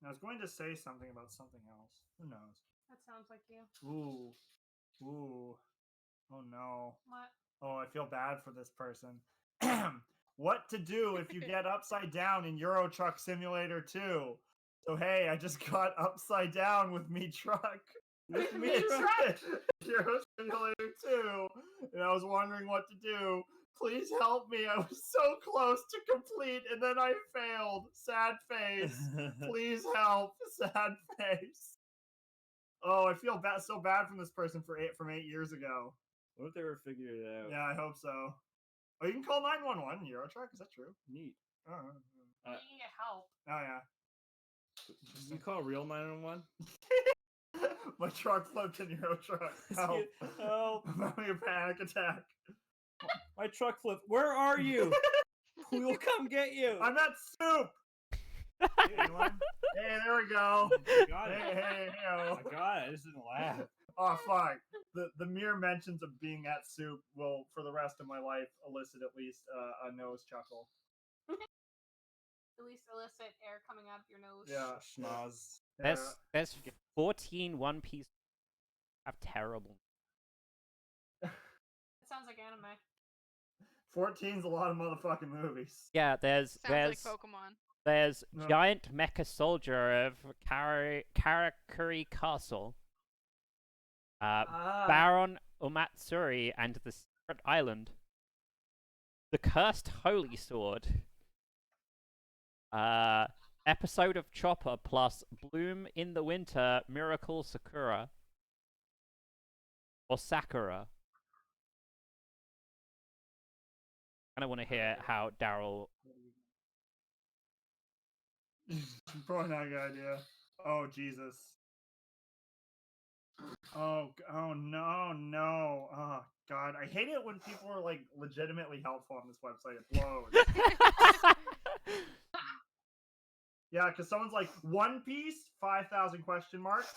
Speaker 5: I was going to say something about something else. Who knows?
Speaker 3: That sounds like you.
Speaker 5: Ooh. Oh no.
Speaker 3: What?
Speaker 5: Oh, I feel bad for this person. What to do if you get upside down in Euro Truck Simulator 2? So hey, I just got upside down with me truck.
Speaker 4: With me
Speaker 5: It's
Speaker 4: truck.
Speaker 5: Euro Simulator 2, and I was wondering what to do. Please help me. I was so close to complete, and then I failed. Sad face. Please help. Sad face. Oh, I feel so bad from this person from 8 years ago.
Speaker 4: What if they were figured it out?
Speaker 5: Yeah, I hope so. Oh, you can call 911 in Euro Truck. Is that true?
Speaker 4: Neat.
Speaker 5: Oh,
Speaker 3: You need help.
Speaker 5: yeah.
Speaker 4: You call real 911?
Speaker 5: My truck flipped in Euro Truck. Help.
Speaker 4: Help.
Speaker 5: I'm having a panic attack.
Speaker 4: My truck flipped. Where are you? We will come get you.
Speaker 5: I'm at soup. Hey, there we go.
Speaker 4: I got it.
Speaker 5: Hey.
Speaker 4: I got it. I just didn't laugh.
Speaker 5: Oh, fuck. The mere mentions of being at soup will, for the rest of my life, elicit at least a nose chuckle.
Speaker 3: At least illicit air coming out of your nose.
Speaker 5: Yeah.
Speaker 4: Schnoz.
Speaker 1: There's 14 One Piece have terrible.
Speaker 3: That sounds like anime.
Speaker 5: 14's a lot of motherfucking movies.
Speaker 1: Yeah,
Speaker 2: Sounds like Pokemon.
Speaker 1: there's
Speaker 5: No.
Speaker 1: Giant Mecha Soldier of Karakuri Castle. Baron Umatsuri and the Secret Island. The Cursed Holy Sword. Episode of Chopper plus Bloom in the Winter Miracle Sakura. Or Sakura. And I want to hear how Daryl.
Speaker 5: Probably not a good idea. Oh, Jesus. Oh no. Oh, God. I hate it when people are, like, legitimately helpful on this website. It blows. Yeah, because someone's like, One Piece? 5,000 question marks.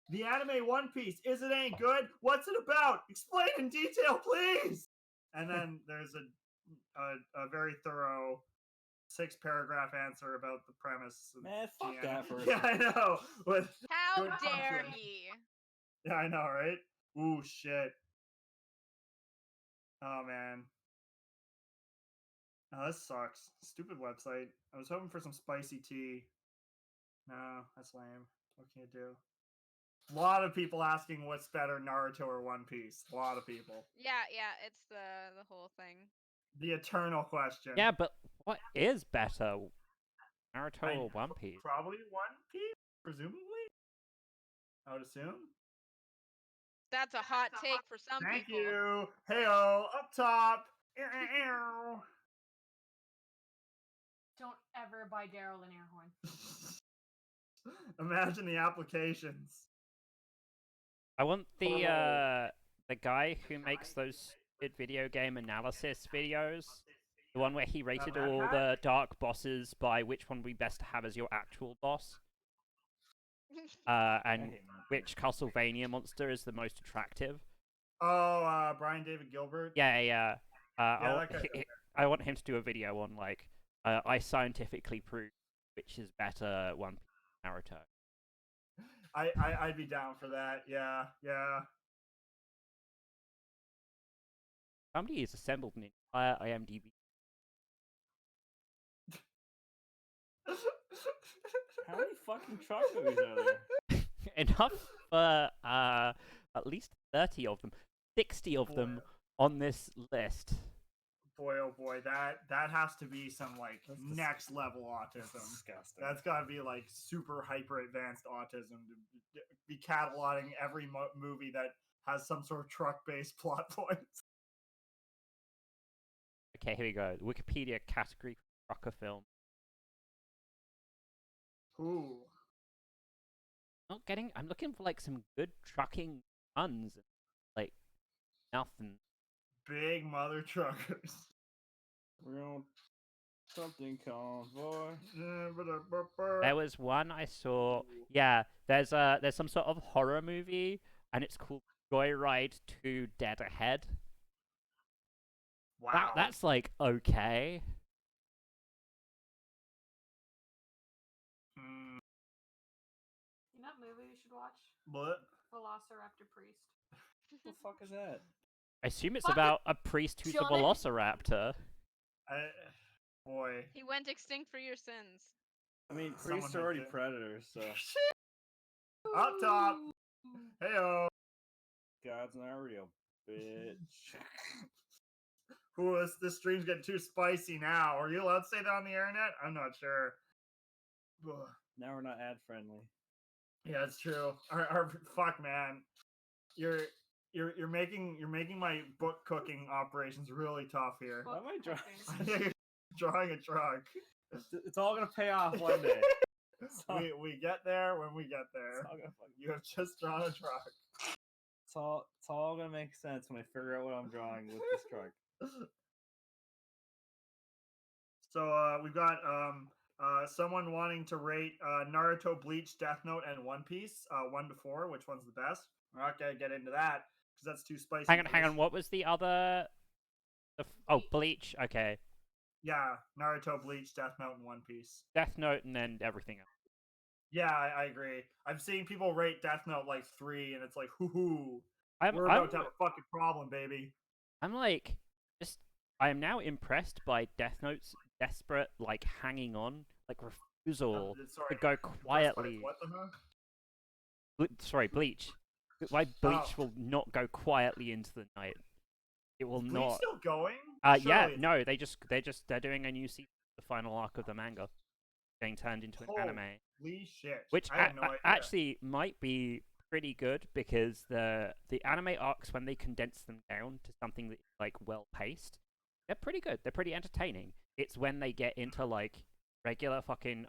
Speaker 5: The anime One Piece. Is it any good? What's it about? Explain in detail, please! And then there's a very thorough 6-paragraph answer about the premise. Of
Speaker 4: Man, fuck
Speaker 5: the
Speaker 4: that
Speaker 5: anime.
Speaker 4: person.
Speaker 5: Yeah, I know. With
Speaker 2: How
Speaker 5: good
Speaker 2: dare
Speaker 5: content.
Speaker 2: he?
Speaker 5: Yeah, I know, right? Ooh, shit. Oh, man. Oh, this sucks. Stupid website. I was hoping for some spicy tea. No, that's lame. What can you do? A lot of people asking what's better, Naruto or One Piece. A lot of people.
Speaker 2: Yeah, it's the whole thing.
Speaker 5: The eternal question.
Speaker 1: Yeah, but what is better? Naruto or One Piece?
Speaker 5: Probably One Piece, presumably? I would assume.
Speaker 2: That's a hot take for some
Speaker 5: Thank
Speaker 2: people.
Speaker 5: you. Heyo, up top. Ew.
Speaker 3: Don't ever buy Daryl an air horn.
Speaker 5: Imagine the applications.
Speaker 1: I want the guy who makes those stupid video game analysis videos. The one where he rated all the dark bosses by which one would be best to have as your actual boss. and
Speaker 4: hate that.
Speaker 1: which Castlevania monster is the most attractive.
Speaker 5: Oh, Brian David Gilbert.
Speaker 1: Yeah.
Speaker 5: Yeah, that guy's okay.
Speaker 1: I want him to do a video on like I scientifically prove which is better, One Piece or Naruto.
Speaker 5: I'd be down for that. Yeah.
Speaker 1: Somebody has assembled an entire IMDb.
Speaker 4: How many fucking truck movies are there?
Speaker 1: Enough for at least 30 of them, 60 of them on this list.
Speaker 5: Boy, oh boy, that has to be some like
Speaker 4: That's
Speaker 5: next level autism.
Speaker 4: Disgusting.
Speaker 5: That's gotta be like super hyper advanced autism to be cataloging every movie that has some sort of truck based plot points.
Speaker 1: Okay, here we go. Wikipedia category for trucker film.
Speaker 5: Ooh.
Speaker 1: I'm looking for like some good trucking runs. Like nothing.
Speaker 5: Big mother truckers.
Speaker 4: We're on something convoy.
Speaker 1: There was one I saw. Yeah, there's some sort of horror movie, and it's called Joyride to Dead Ahead.
Speaker 5: Wow.
Speaker 1: That's like okay.
Speaker 3: You know what movie we should watch?
Speaker 5: What?
Speaker 3: Velociraptor Priest.
Speaker 4: What the fuck is that?
Speaker 1: I assume it's
Speaker 3: Fucking
Speaker 1: about a priest who's a
Speaker 3: Johnny-
Speaker 1: velociraptor.
Speaker 5: Boy.
Speaker 2: He went extinct for your sins.
Speaker 4: I mean,
Speaker 5: Someone
Speaker 4: priests are
Speaker 5: had
Speaker 4: already
Speaker 5: to.
Speaker 4: predators, so
Speaker 5: Up top. Heyo.
Speaker 4: God's not real, bitch.
Speaker 5: Ooh, this stream's getting too spicy now. Are you allowed to say that on the internet? I'm not sure. Ugh.
Speaker 4: Now we're not ad friendly.
Speaker 5: Yeah, it's true. Fuck, man. You're making my book cooking operations really tough here.
Speaker 4: Why am I drawing?
Speaker 5: I think you're drawing a truck.
Speaker 4: It's all gonna pay off one day.
Speaker 5: We get there when we get
Speaker 4: It's
Speaker 5: there.
Speaker 4: all gonna fucking-
Speaker 5: You have just drawn a truck.
Speaker 4: It's all gonna make sense when I figure out what I'm drawing with this truck.
Speaker 5: So we've got someone wanting to rate Naruto, Bleach, Death Note, and One Piece 1 to 4. Which one's the best? We're not gonna get into that because that's too spicy.
Speaker 1: Hang on. What was the other? Bleach. Okay,
Speaker 5: Yeah, Naruto, Bleach, Death Note, and One Piece.
Speaker 1: Death Note, and then everything else.
Speaker 5: Yeah, I agree. I've seen people rate Death Note like 3, and it's like, hoo-hoo.
Speaker 1: I'm
Speaker 5: We're about to have a fucking problem, baby.
Speaker 1: like, I am now impressed by Death Note's desperate like hanging on, like refusal
Speaker 5: Sorry,
Speaker 1: to go
Speaker 5: impressed by
Speaker 1: quietly.
Speaker 5: What the heck?
Speaker 1: Sorry, Bleach. Why Bleach will not go quietly into the night? It will
Speaker 5: Is Bleach
Speaker 1: not.
Speaker 5: still going?
Speaker 1: Yeah,
Speaker 5: Surely.
Speaker 1: no, they're doing a new season, the final arc of the manga, being turned into an anime,
Speaker 5: Holy shit.
Speaker 1: which
Speaker 5: I had no idea.
Speaker 1: actually might be pretty good because the anime arcs, when they condense them down to something that's like well paced, they're pretty good. They're pretty entertaining. It's when they get into like regular fucking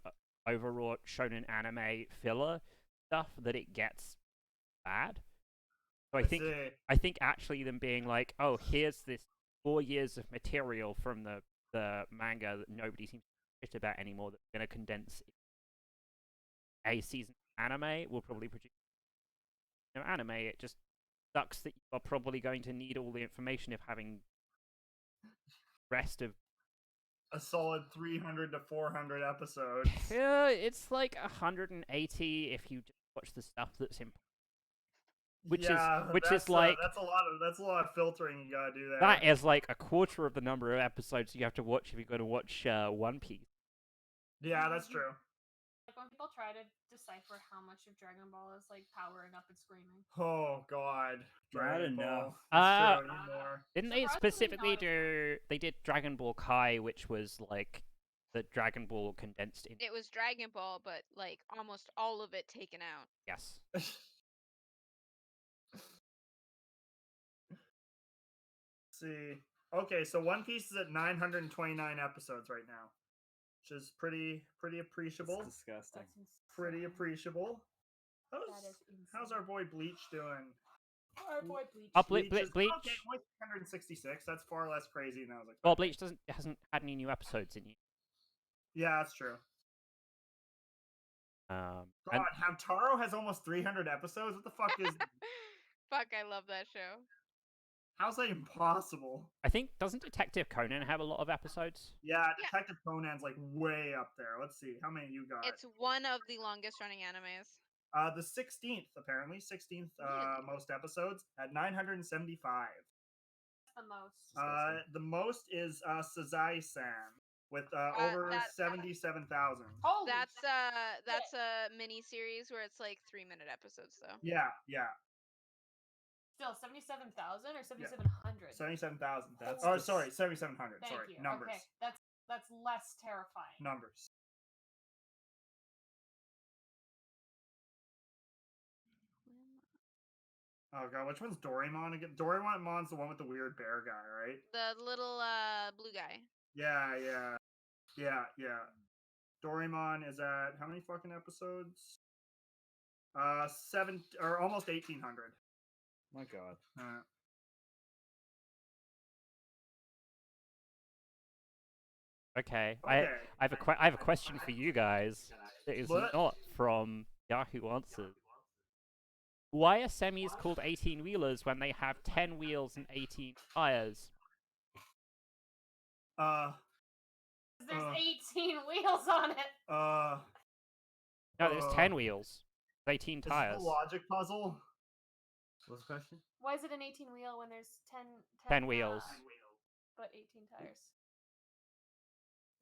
Speaker 1: overwrought shonen anime filler stuff that it gets bad. So I think actually them being like, oh, here's this 4 years of material from the manga that nobody seems to shit about anymore that's going to condense a season of anime will probably produce anime. It just sucks that you are probably going to need all the information of having rest of
Speaker 5: a solid 300 to 400 episodes.
Speaker 1: yeah, it's like 180 if you just watch the stuff that's in which is like
Speaker 5: that's a lot of filtering you gotta do there.
Speaker 1: that is like a quarter of the number of episodes you have to watch if you're going to watch One Piece.
Speaker 5: Yeah, that's true.
Speaker 3: Like when people try to decipher how much of Dragon Ball is like powering up and screaming.
Speaker 5: Oh god. Dragon Ball.
Speaker 4: enough.
Speaker 5: It's true, need more.
Speaker 1: Didn't they
Speaker 3: Surprisingly
Speaker 1: specifically
Speaker 3: not as
Speaker 1: do? They did Dragon Ball Kai, which was like the Dragon Ball condensed in.
Speaker 2: It was Dragon Ball, but like almost all of it taken out.
Speaker 1: Yes.
Speaker 5: See. Okay, so One Piece is at 929 episodes right now, which is pretty appreciable.
Speaker 4: It's disgusting.
Speaker 3: That's
Speaker 5: Pretty
Speaker 3: insane.
Speaker 5: appreciable.
Speaker 3: That is
Speaker 5: How's
Speaker 3: insane.
Speaker 5: our boy Bleach doing?
Speaker 3: Our boy Bleach.
Speaker 1: Bleach.
Speaker 5: Okay, only 166. That's far less crazy than I was expecting.
Speaker 1: Well, Bleach hasn't had any new episodes in you.
Speaker 5: Yeah, that's true.
Speaker 1: And
Speaker 5: God, Hamtaro has almost 300 episodes. What the fuck is?
Speaker 2: Fuck, I love that show.
Speaker 5: How's that impossible?
Speaker 1: I think doesn't Detective Conan have a lot of episodes?
Speaker 5: Yeah,
Speaker 2: Yeah.
Speaker 5: Detective Conan's like way up there. Let's see, how many you got?
Speaker 2: It's one of the longest running animes.
Speaker 5: The 16th, apparently 16th
Speaker 2: Really?
Speaker 5: most episodes at 975.
Speaker 3: The most.
Speaker 5: The most is Sazai-san with over
Speaker 2: That-
Speaker 5: 77,000.
Speaker 3: Holy
Speaker 2: That's a mini series where it's like 3-minute episodes though.
Speaker 5: Yeah.
Speaker 3: Still 77,000 or 7,700.
Speaker 5: 77,000.
Speaker 4: That's
Speaker 5: Oh,
Speaker 4: the
Speaker 5: sorry, 7,700.
Speaker 3: Thank
Speaker 5: Sorry,
Speaker 3: you.
Speaker 5: numbers.
Speaker 3: Okay, that's less terrifying.
Speaker 5: Numbers. Oh god, which one's Doraemon again? Doraemon's the one with the weird bear guy, right?
Speaker 2: The little blue guy.
Speaker 5: Yeah. Doraemon is at how many fucking episodes? 7 or almost 1,800.
Speaker 4: My God.
Speaker 1: Okay,
Speaker 5: Okay.
Speaker 1: I have a question for you guys. It is
Speaker 5: What?
Speaker 1: not from Yahoo Answers. Why are semis called 18-wheelers when they have 10 wheels and 18 tires?
Speaker 3: There's 18 wheels on it.
Speaker 1: No, there's 10 wheels, 18
Speaker 5: Is this
Speaker 1: tires.
Speaker 5: a logic puzzle?
Speaker 4: What's the question?
Speaker 3: Why is it an 18 wheel when there's
Speaker 1: 10 wheels.
Speaker 3: but 18 tires?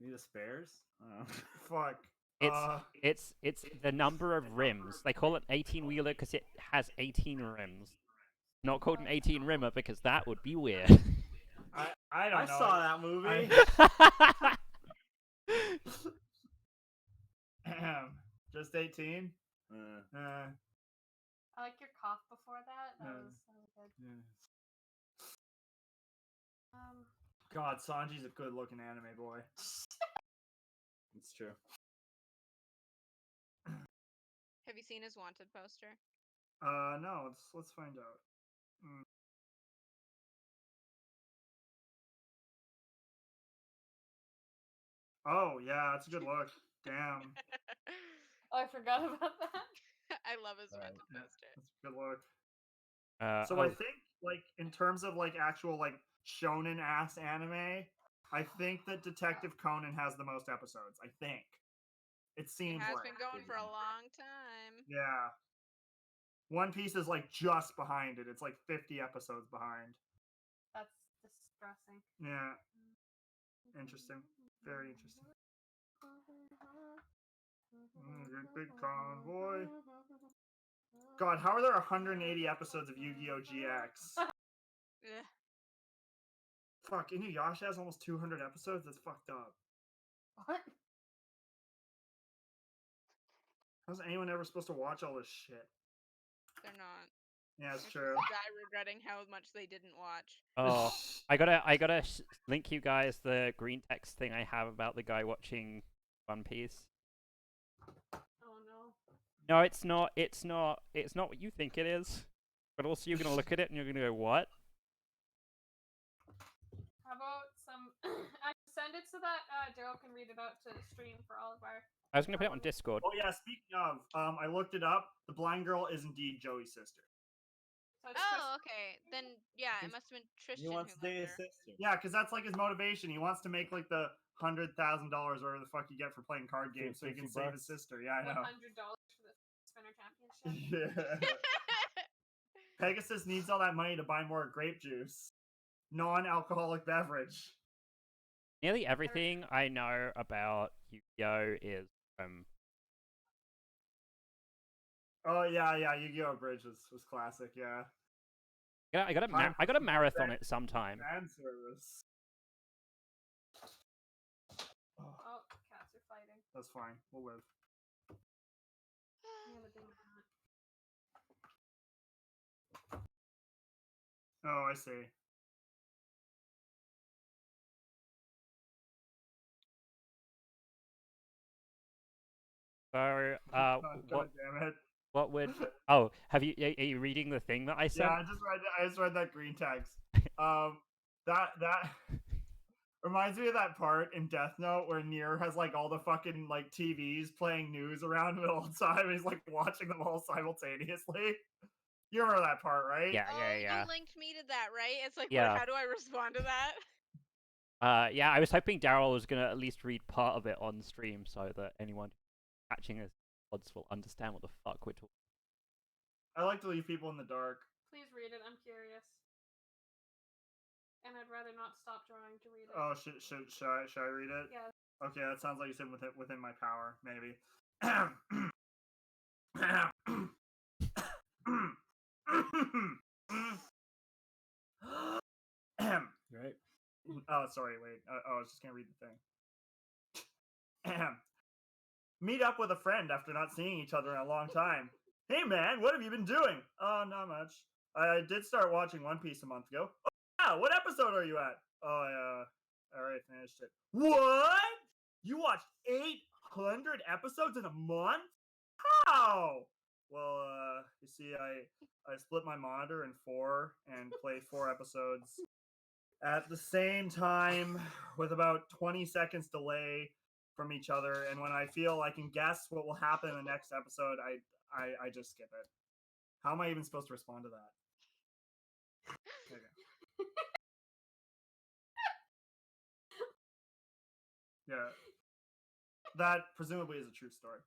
Speaker 4: You need the spares?
Speaker 5: Fuck.
Speaker 1: It's the number of rims. They call it 18-wheeler because it has 18 rims. Not called an 18-rimmer because that would be weird.
Speaker 5: I don't
Speaker 4: I
Speaker 5: know.
Speaker 4: saw that movie.
Speaker 5: Just 18?
Speaker 3: I like your cough before that. That was good.
Speaker 5: God, Sanji's a good-looking anime boy.
Speaker 4: It's true.
Speaker 2: Have you seen his wanted poster?
Speaker 5: No. Let's find out. Oh yeah, that's a good look. Damn,
Speaker 3: Oh, I forgot about that.
Speaker 2: I love his
Speaker 4: Right.
Speaker 2: wanted poster.
Speaker 5: that's a good look. So
Speaker 1: Oh,
Speaker 5: I think, like, in terms of like actual like shonen ass anime, I think that Detective Conan has the most episodes. I think it
Speaker 2: It
Speaker 5: seems
Speaker 2: has
Speaker 5: like
Speaker 2: been going for a long time.
Speaker 5: yeah. One Piece is like just behind it. It's like 50 episodes behind.
Speaker 3: That's distressing.
Speaker 5: Yeah, interesting. Very interesting. Big convoy. God, how are there 180 episodes of Yu-Gi-Oh! GX?
Speaker 2: Ugh.
Speaker 5: Fuck, Inuyasha has almost 200 episodes? That's fucked up.
Speaker 3: What?
Speaker 5: How's anyone ever supposed to watch all this shit?
Speaker 2: They're not.
Speaker 5: Yeah, it's
Speaker 2: They're
Speaker 5: true.
Speaker 2: supposed to die regretting how much they didn't watch.
Speaker 1: oh, I gotta link you guys the green text thing I have about the guy watching One Piece.
Speaker 3: Oh no.
Speaker 1: No, it's not. It's not what you think it is. But also, you're gonna look at it and you're gonna go, "What?"
Speaker 3: How about some? I send it so that Daryl can read it out to stream for all of our.
Speaker 1: I was gonna put it on Discord.
Speaker 5: Oh yeah, speaking of, I looked it up. The blind girl is indeed Joey's sister.
Speaker 3: So it's
Speaker 2: Oh, okay. Then yeah, it must have been
Speaker 4: He
Speaker 2: Tristan
Speaker 4: wants
Speaker 2: who
Speaker 4: to date
Speaker 2: loved
Speaker 4: his
Speaker 2: her.
Speaker 4: sister.
Speaker 5: Yeah, because that's like his motivation. He wants to make like the $100,000 or whatever the fuck you get for playing card games, so he can
Speaker 4: 50
Speaker 5: save his
Speaker 4: bucks.
Speaker 5: sister. Yeah, I know.
Speaker 3: $100 for the spinner championship.
Speaker 5: Yeah. Pegasus needs all that money to buy more grape juice, non-alcoholic beverage.
Speaker 1: Nearly everything I know about Yu-Gi-Oh is
Speaker 5: Oh yeah, Yu-Gi-Oh! Bridge was classic. Yeah.
Speaker 1: I gotta marathon it sometime.
Speaker 5: Fan service. Oh,
Speaker 3: Oh, cats are fighting.
Speaker 5: that's fine. We'll live.
Speaker 3: Yeah, but they-
Speaker 5: Oh, I see.
Speaker 1: So,
Speaker 5: God damn it.
Speaker 1: what would? Oh, are you reading the thing that I sent?
Speaker 5: Yeah, I just read that green text. That Reminds me of that part in Death Note where Nier has like all the fucking like TVs playing news around him all the time. He's like watching them all simultaneously. You remember that part, right?
Speaker 1: Yeah,
Speaker 2: Oh,
Speaker 1: yeah.
Speaker 2: you linked me to that, right? It's like,
Speaker 1: Yeah.
Speaker 2: how do I respond to that?
Speaker 1: Yeah, I was hoping Daryl was gonna at least read part of it on stream so that anyone catching us odds will understand what the fuck we're talking.
Speaker 5: I like to leave people in the dark.
Speaker 3: Please read it. I'm curious. And I'd rather not stop drawing to read it.
Speaker 5: Oh, should I read it?
Speaker 3: Yeah.
Speaker 5: Okay, that sounds like it's within my power, maybe.
Speaker 4: Right.
Speaker 5: Oh, sorry, wait. I was just gonna read the thing. Meet up with a friend after not seeing each other in a long time. Hey man, what have you been doing? Not much. I did start watching One Piece a month ago. Oh, yeah, what episode are you at? Oh, I already finished it. What? You watched 800 episodes in a month? How? Well, you see, I split my monitor in 4 and play 4 episodes at the same time with about 20 seconds delay from each other, and when I feel I can guess what will happen in the next episode, I just skip it. How am I even supposed to respond to that? Okay. Yeah. That presumably is a true story.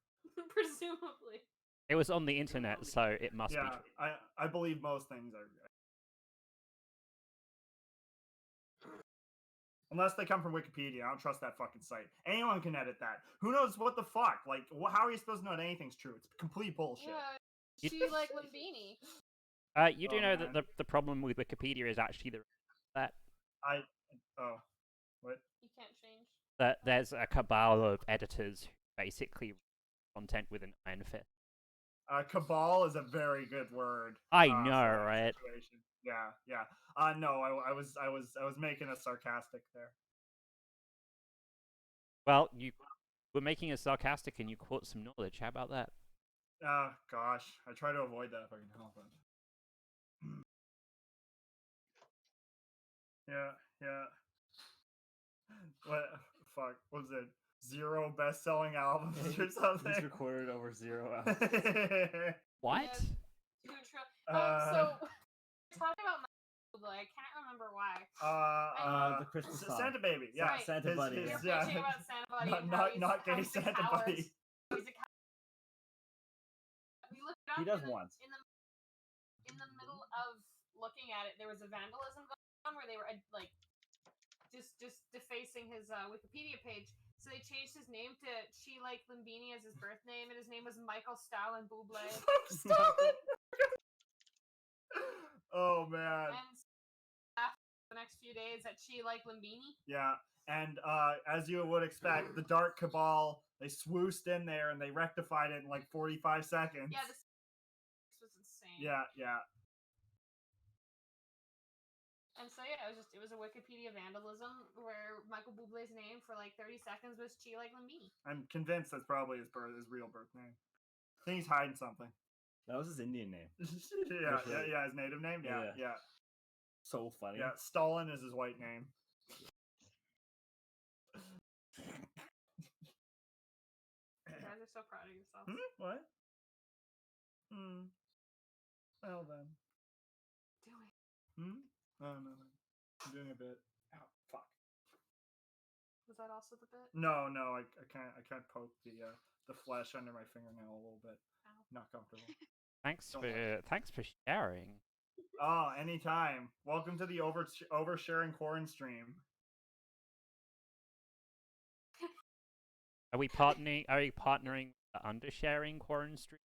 Speaker 3: Presumably.
Speaker 1: It was on the internet, so it must be
Speaker 5: Yeah,
Speaker 1: true.
Speaker 5: I believe most things are. Unless they come from Wikipedia, I don't trust that fucking site. Anyone can edit that. Who knows what the fuck? Like, how are you supposed to know that anything's true? It's complete bullshit.
Speaker 3: Yeah, she like Lumbini.
Speaker 1: You do
Speaker 5: Oh,
Speaker 1: know
Speaker 5: man.
Speaker 1: that the problem with Wikipedia is actually that
Speaker 5: What?
Speaker 3: You can't change.
Speaker 1: that there's a cabal of editors who basically content with an iron fist.
Speaker 5: Cabal is a very good word.
Speaker 1: I
Speaker 5: for
Speaker 1: know,
Speaker 5: that
Speaker 1: right?
Speaker 5: situation. Yeah. No, I was making a sarcastic there.
Speaker 1: Well, you were making a sarcastic and you caught some knowledge. How about that?
Speaker 5: Oh gosh, I try to avoid that if I can help it. Yeah. What? Fuck. What was it? 0 best-selling albums or something?
Speaker 4: He's recorded over 0 albums.
Speaker 1: What?
Speaker 3: So talking about my I can't remember why.
Speaker 4: The Christmas song.
Speaker 5: Santa Baby. Yeah,
Speaker 3: Right.
Speaker 4: Santa Buddy.
Speaker 3: You're
Speaker 5: yeah.
Speaker 3: bitching about Santa Buddy. and how
Speaker 5: Not
Speaker 3: how
Speaker 5: gay
Speaker 3: he's a
Speaker 5: Santa
Speaker 3: coward.
Speaker 5: Buddy.
Speaker 3: He's a coward. We looked it up
Speaker 4: He does
Speaker 3: in the,
Speaker 4: once.
Speaker 3: in the middle of looking at it, there was a vandalism going on where they were like just defacing his Wikipedia page. So they changed his name to She Like Lumbini as his birth name, and his name was Michael Stalin Bublé.
Speaker 5: Oh man.
Speaker 3: And after the next few days at She Like Lumbini.
Speaker 5: Yeah, and as you would expect, the Dark Cabal, they swoosed in there and they rectified it in like 45 seconds.
Speaker 3: Yeah, this was insane.
Speaker 5: Yeah.
Speaker 3: And so yeah, it was a Wikipedia vandalism where Michael Bublé's name for like 30 seconds was She Like Lumbini.
Speaker 5: I'm convinced that's probably his real birth name. I think he's hiding something.
Speaker 4: That was his Indian name.
Speaker 5: yeah, his native name. Yeah.
Speaker 4: So funny.
Speaker 5: Yeah, Stalin is his white name.
Speaker 3: You guys are so proud of yourselves.
Speaker 5: What? Well then.
Speaker 3: Do it.
Speaker 5: Oh no. I'm doing a bit. Ow, fuck.
Speaker 3: Was that also the bit?
Speaker 5: No, I can't poke the flesh under my fingernail a little bit.
Speaker 3: Ow.
Speaker 5: Not comfortable.
Speaker 1: Thanks for sharing.
Speaker 5: Oh, anytime. Welcome to the oversharing corn stream.
Speaker 1: Are we partnering? Are we partnering the undersharing Quarren Street?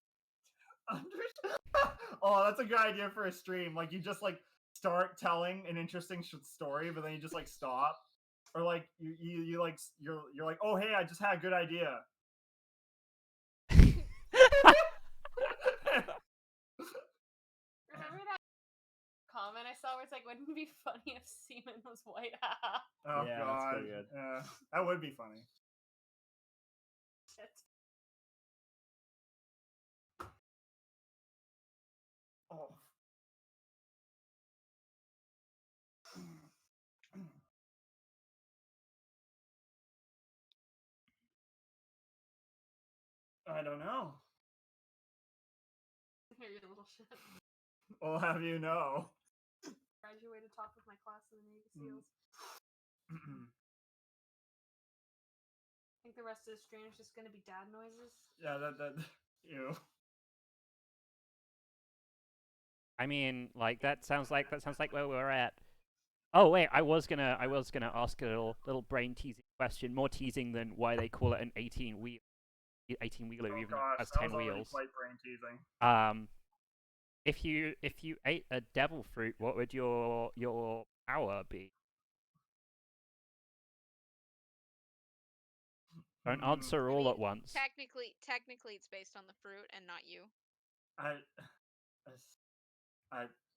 Speaker 5: Oh, that's a good idea for a stream. Like you just like start telling an interesting story, but then you just like stop, or like you like you're like, oh hey, I just had a good idea.
Speaker 3: Remember that comment I saw where it's like, wouldn't it be funny if semen was white?
Speaker 5: Oh
Speaker 4: Yeah, that's
Speaker 5: god,
Speaker 4: pretty good.
Speaker 5: that would be funny.
Speaker 3: Shit.
Speaker 5: Oh. I don't know.
Speaker 3: Here, you little shit.
Speaker 5: I'll have you know.
Speaker 3: Graduated top of my class in the Navy SEALs. I think the rest of the stream is just gonna be dad noises.
Speaker 5: Yeah, that ew.
Speaker 1: I mean, like that sounds like where we're at. Oh wait, I was gonna ask a little brain teasing question, more teasing than why they call it an 18-wheeler,
Speaker 5: Oh
Speaker 1: even though it
Speaker 5: gosh,
Speaker 1: has
Speaker 5: that
Speaker 1: 10
Speaker 5: was already
Speaker 1: wheels.
Speaker 5: quite brain teasing.
Speaker 1: If you ate a devil fruit, what would your power be? Don't answer all at once.
Speaker 2: Technically, it's based on the fruit and not you.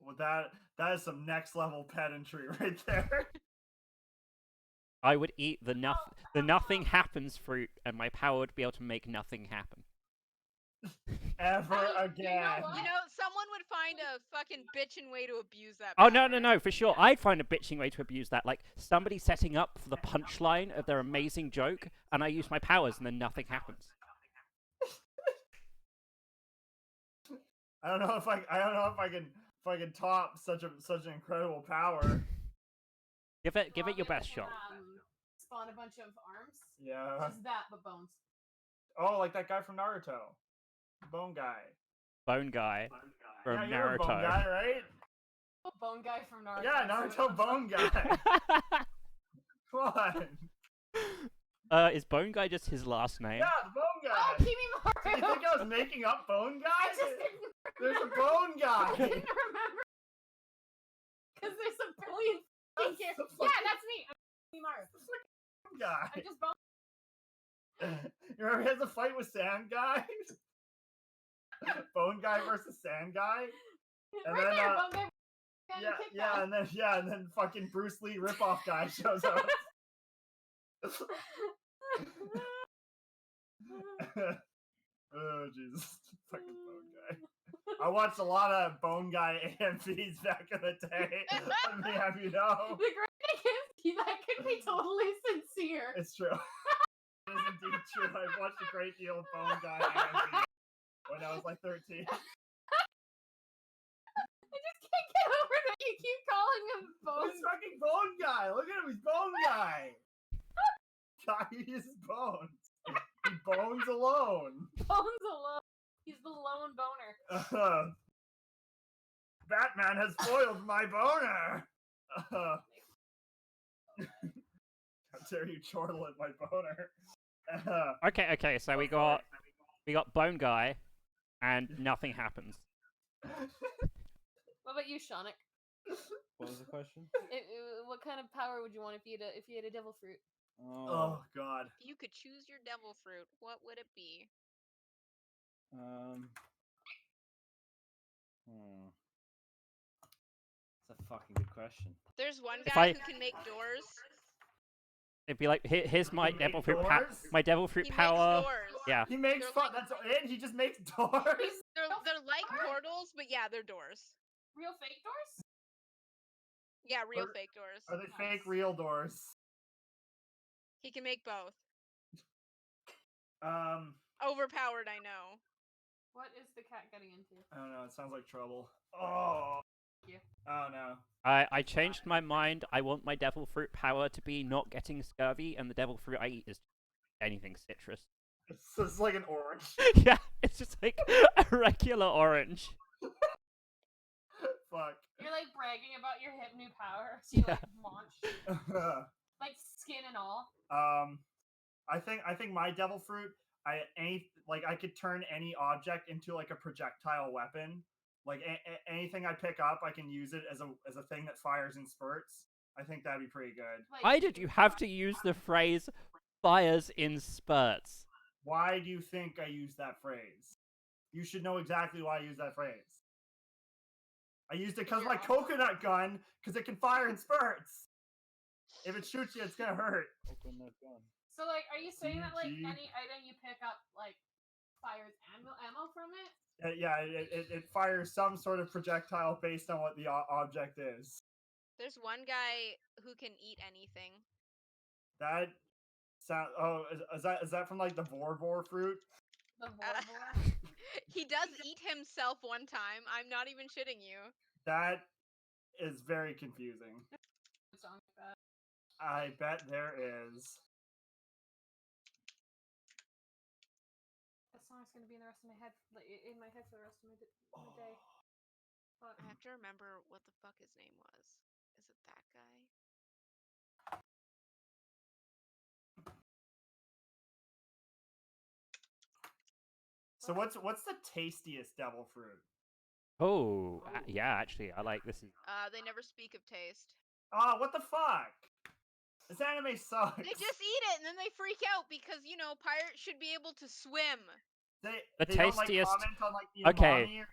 Speaker 5: Well, that is some next level pedantry right there.
Speaker 1: I would eat the nothing happens fruit, and my power would be able to make nothing happen.
Speaker 5: Ever again.
Speaker 2: You know, someone would find a fucking bitchin' way to abuse that.
Speaker 1: Oh
Speaker 2: power.
Speaker 1: no, for sure. I'd find a bitching way to abuse that. Like somebody setting up for the punchline of their amazing joke, and I use my powers, and then nothing happens.
Speaker 5: I don't know if I can top such an incredible power.
Speaker 1: Give it your best shot.
Speaker 3: Spawn a bunch of arms.
Speaker 5: Yeah.
Speaker 3: Just that, but bones.
Speaker 5: Oh, like that guy from Naruto. Bone guy.
Speaker 1: Bone guy from
Speaker 5: yeah, you're a
Speaker 1: Naruto.
Speaker 5: bone guy, right?
Speaker 3: Oh, bone guy from Naruto.
Speaker 5: Yeah, Naruto bone guy. Come on.
Speaker 1: Is Bone Guy just his last name?
Speaker 5: Yeah, the bone guy.
Speaker 3: Oh, Kimi
Speaker 5: Did you
Speaker 3: Maru!
Speaker 5: think I was making up bone guy?
Speaker 3: I just didn't
Speaker 5: There's a bone guy.
Speaker 3: I didn't remember. Because there's a billion
Speaker 5: That's
Speaker 3: characters.
Speaker 5: the
Speaker 3: Yeah, that's me. I'm Kimi Maru.
Speaker 5: bone guy.
Speaker 3: I just bone.
Speaker 5: You remember he has a fight with Sand Guy? Bone Guy versus Sand Guy? And
Speaker 3: Right
Speaker 5: then,
Speaker 3: there, bone guy.
Speaker 5: and then fucking Bruce Lee ripoff guy shows up. Oh Jesus, fucking Bone Guy. I watched a lot of Bone Guy AMVs back in the day. Let me have you know.
Speaker 3: The great thing is that could be totally sincere.
Speaker 5: It's true. It is indeed true. I've watched a great deal of Bone Guy AMVs when I was like 13.
Speaker 3: I just can't get over that you keep calling him Bone.
Speaker 5: He's fucking Bone Guy. Look at him. He's Bone Guy. God, he uses bones. He bones alone.
Speaker 3: Bones alone. He's the lone boner.
Speaker 5: Batman has foiled my boner. How dare you chortle at my boner?
Speaker 1: Okay. So we got Bone Guy, and nothing happens.
Speaker 3: What about you, Seanic?
Speaker 4: What was the question?
Speaker 3: What kind of power would you want if you ate a devil fruit?
Speaker 5: Oh God.
Speaker 2: If you could choose your devil fruit, what would it be?
Speaker 4: That's a fucking good question.
Speaker 2: There's one
Speaker 1: If
Speaker 2: guy
Speaker 1: I-
Speaker 2: who can make doors.
Speaker 1: It'd be like, here's my
Speaker 5: Make
Speaker 1: devil fruit
Speaker 5: doors?
Speaker 1: my devil fruit
Speaker 2: He
Speaker 1: power.
Speaker 2: makes doors.
Speaker 1: Yeah.
Speaker 5: He makes
Speaker 2: They're
Speaker 5: fun.
Speaker 2: like-
Speaker 5: That's it. He just makes doors.
Speaker 2: They're like portals, but yeah, they're doors.
Speaker 3: Real fake doors?
Speaker 2: Yeah, real
Speaker 5: Are-
Speaker 2: fake doors.
Speaker 5: Are they fake,
Speaker 3: Nice.
Speaker 5: real doors?
Speaker 2: He can make both.
Speaker 5: I
Speaker 2: Overpowered, I know.
Speaker 3: What is the cat getting into?
Speaker 5: don't know. It sounds like trouble. Oh.
Speaker 3: Yeah.
Speaker 5: Oh no.
Speaker 1: I changed my mind. I want my devil fruit power to be not getting scurvy, and the devil fruit I eat is anything citrus.
Speaker 5: It's like an orange.
Speaker 1: Yeah, it's just like a regular orange.
Speaker 5: Fuck.
Speaker 3: You're like bragging about your hip new power. So you like launch like skin and all.
Speaker 5: I think my devil fruit, I could turn any object into like a projectile weapon. Like anything I pick up, I can use it as a thing that fires in spurts. I think that'd be pretty good.
Speaker 3: Like,
Speaker 1: Why did you have to use the phrase "fires in spurts"?
Speaker 5: Why do you think I use that phrase? You should know exactly why I use that phrase. I used it because my coconut gun, because it can fire in spurts. If it shoots you, it's gonna hurt.
Speaker 4: Coconut gun.
Speaker 3: So like, are you saying that like
Speaker 5: GG.
Speaker 3: any item you pick up like fires ammo from it?
Speaker 5: Yeah, it fires some sort of projectile based on what the object is.
Speaker 2: There's one guy who can eat anything.
Speaker 5: That sound. Oh, is that from like the Vorvor fruit?
Speaker 3: The Vorvor.
Speaker 2: He does eat himself one time. I'm not even shitting you.
Speaker 5: That is very confusing.
Speaker 3: Song like that.
Speaker 5: I bet there is.
Speaker 3: That song's gonna be in the rest of my head, in my head for the rest of my day. Fuck.
Speaker 2: I have to remember what the fuck his name was. Is it that guy?
Speaker 5: So what's the tastiest devil fruit?
Speaker 1: Oh, yeah, actually, I like this.
Speaker 2: They never speak of taste.
Speaker 5: Oh, what the fuck? This anime sucks.
Speaker 2: They just eat it and then they freak out because, you know, pirates should be able to swim.
Speaker 5: They
Speaker 1: The
Speaker 5: don't like
Speaker 1: tastiest-
Speaker 5: comment on like the
Speaker 1: okay.
Speaker 5: umami or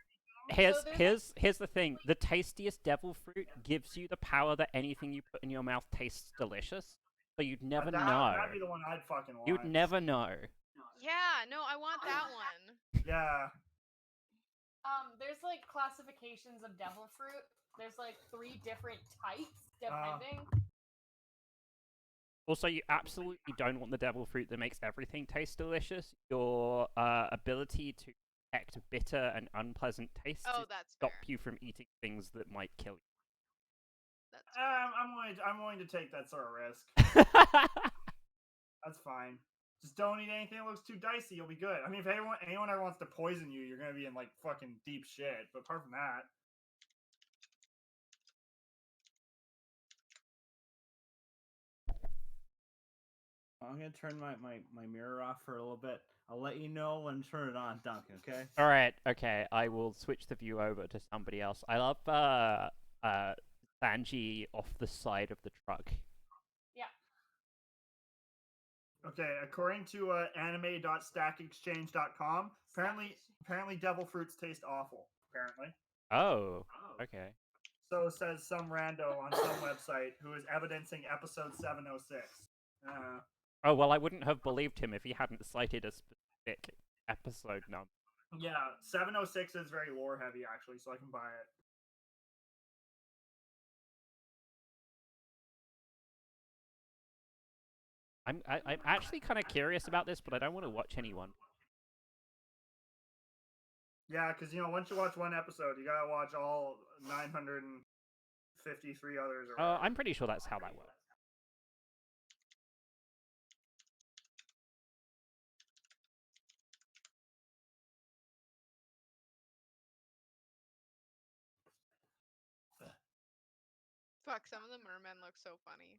Speaker 1: Here's the thing. The tastiest devil fruit gives you the power that anything you put in your mouth tastes delicious. So you'd never know.
Speaker 5: That'd be the one I'd fucking want.
Speaker 1: You'd never know.
Speaker 2: Yeah, no, I want that one.
Speaker 5: Yeah.
Speaker 3: There's like classifications of devil fruit. There's like 3 different types depending.
Speaker 1: Also, you absolutely don't want the devil fruit that makes everything taste delicious. Your ability to detect bitter and unpleasant tastes
Speaker 2: Oh, that's
Speaker 1: stop
Speaker 2: fair.
Speaker 1: you from eating things that might kill
Speaker 2: That's fair.
Speaker 5: I'm willing to take that sort of risk.
Speaker 1: you.
Speaker 5: That's fine. Just don't eat anything that looks too dicey. You'll be good. I mean, if anyone ever wants to poison you, you're gonna be in like fucking deep shit. But apart from that,
Speaker 4: I'm gonna turn my mirror off for a little bit. I'll let you know when to turn it on, Duncan. Okay.
Speaker 1: All right, okay. I will switch the view over to somebody else. I love Sanji off the side of the truck.
Speaker 5: okay. According to anime.stackexchange.com, apparently devil fruits taste awful. Apparently.
Speaker 1: Oh, okay.
Speaker 5: So says some rando on some website who is evidencing episode 706.
Speaker 1: Oh, well, I wouldn't have believed him if he hadn't cited a specific episode number.
Speaker 5: Yeah, 706 is very lore heavy actually, so I can buy it.
Speaker 1: I'm actually kind of curious about this, but I don't want to watch anyone.
Speaker 5: Yeah, because once you watch one episode, you gotta watch all 953 others. Or whatever.
Speaker 1: I'm pretty sure that's how that works.
Speaker 2: Fuck, some of the mermen look so funny.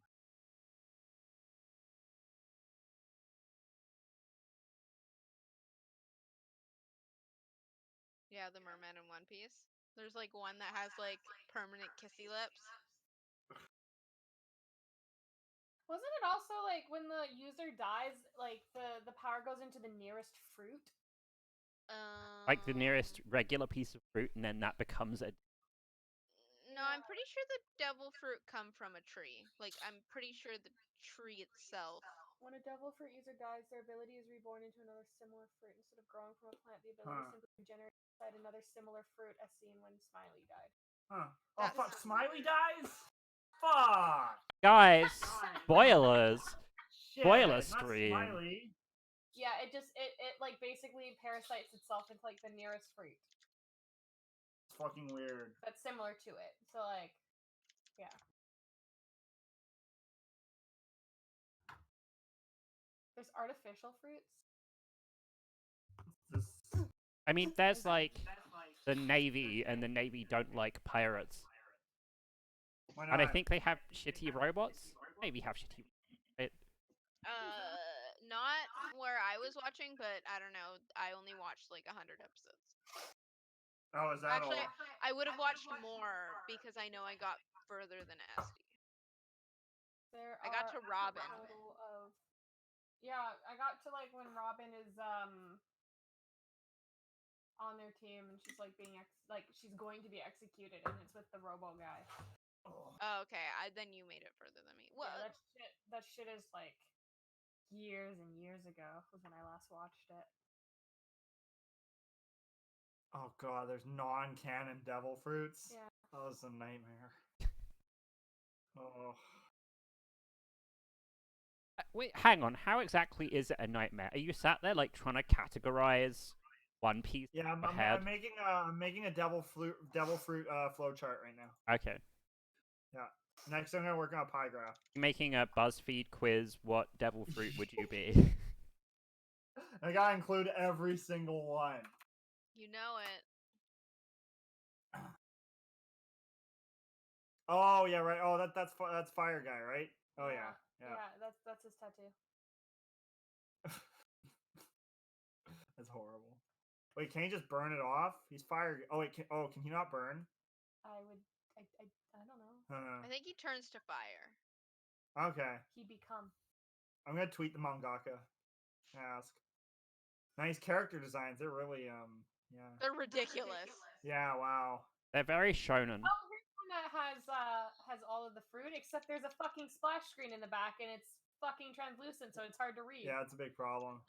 Speaker 2: Yeah, the merman in One Piece. There's like one that has like permanent kissy lips.
Speaker 3: Wasn't it also like when the user dies, like the power goes into the nearest fruit?
Speaker 1: Like the nearest regular piece of fruit, and then that becomes a...
Speaker 2: No, I'm pretty sure the devil fruit come from a tree. Like, I'm pretty sure the tree itself.
Speaker 3: When a devil fruit user dies, their ability is reborn into another similar fruit. Instead of growing from a plant, the ability simply generates inside another similar fruit, as seen when Smiley died.
Speaker 5: Huh. Oh fuck! Smiley dies. Fuck.
Speaker 1: Guys, spoilers.
Speaker 5: Shit,
Speaker 1: Spoiler
Speaker 5: not
Speaker 1: stream.
Speaker 5: Smiley.
Speaker 3: Yeah, it like basically parasites itself into like the nearest fruit
Speaker 5: It's fucking weird.
Speaker 3: that's similar to it. So like, yeah. There's artificial fruits.
Speaker 1: I mean, there's like the Navy, and the Navy don't like pirates.
Speaker 5: Why
Speaker 1: And I
Speaker 5: not?
Speaker 1: think they have shitty robots. Maybe have shitty...
Speaker 2: Not where I was watching, but I don't know. I only watched like 100 episodes.
Speaker 5: Oh, is that
Speaker 2: Actually,
Speaker 5: all?
Speaker 2: I would have watched more because I know I got further than Esty. I got to Robin.
Speaker 3: Yeah, I got to like when Robin is on their team and she's like she's going to be executed, and it's with the Robo guy.
Speaker 2: Oh, okay. Then you made it further than me. Well,
Speaker 3: Yeah, that shit is like years and years ago was when I last watched it.
Speaker 5: Oh god, there's non-canon devil fruits.
Speaker 3: Yeah.
Speaker 5: That was a nightmare. Oh.
Speaker 1: wait, hang on. How exactly is it a nightmare? Are you sat there like trying to categorize One Piece?
Speaker 5: Yeah,
Speaker 1: ahead?
Speaker 5: I'm making a devil fruit flow chart right now.
Speaker 1: Okay.
Speaker 5: Yeah. Next, I'm gonna work on a pie graph.
Speaker 1: Making a BuzzFeed quiz. What devil fruit would you be?
Speaker 5: I gotta include every single one.
Speaker 2: You know it.
Speaker 5: Oh yeah, right. Oh, that's Fire Guy, right? Oh yeah.
Speaker 3: That's his tattoo.
Speaker 5: That's horrible. Wait, can he just burn it off? He's fire. Oh wait, can he not burn?
Speaker 3: I don't know.
Speaker 2: I think he turns to fire.
Speaker 5: Okay.
Speaker 3: He become.
Speaker 5: I'm gonna tweet the mangaka. Ask. Nice character designs. They're really yeah.
Speaker 2: They're ridiculous.
Speaker 5: Yeah. Wow.
Speaker 1: They're very shonen.
Speaker 3: Oh, here's one that has all of the fruit, except there's a fucking splash screen in the back, and it's fucking translucent, so it's hard to read.
Speaker 5: Yeah, it's a big problem.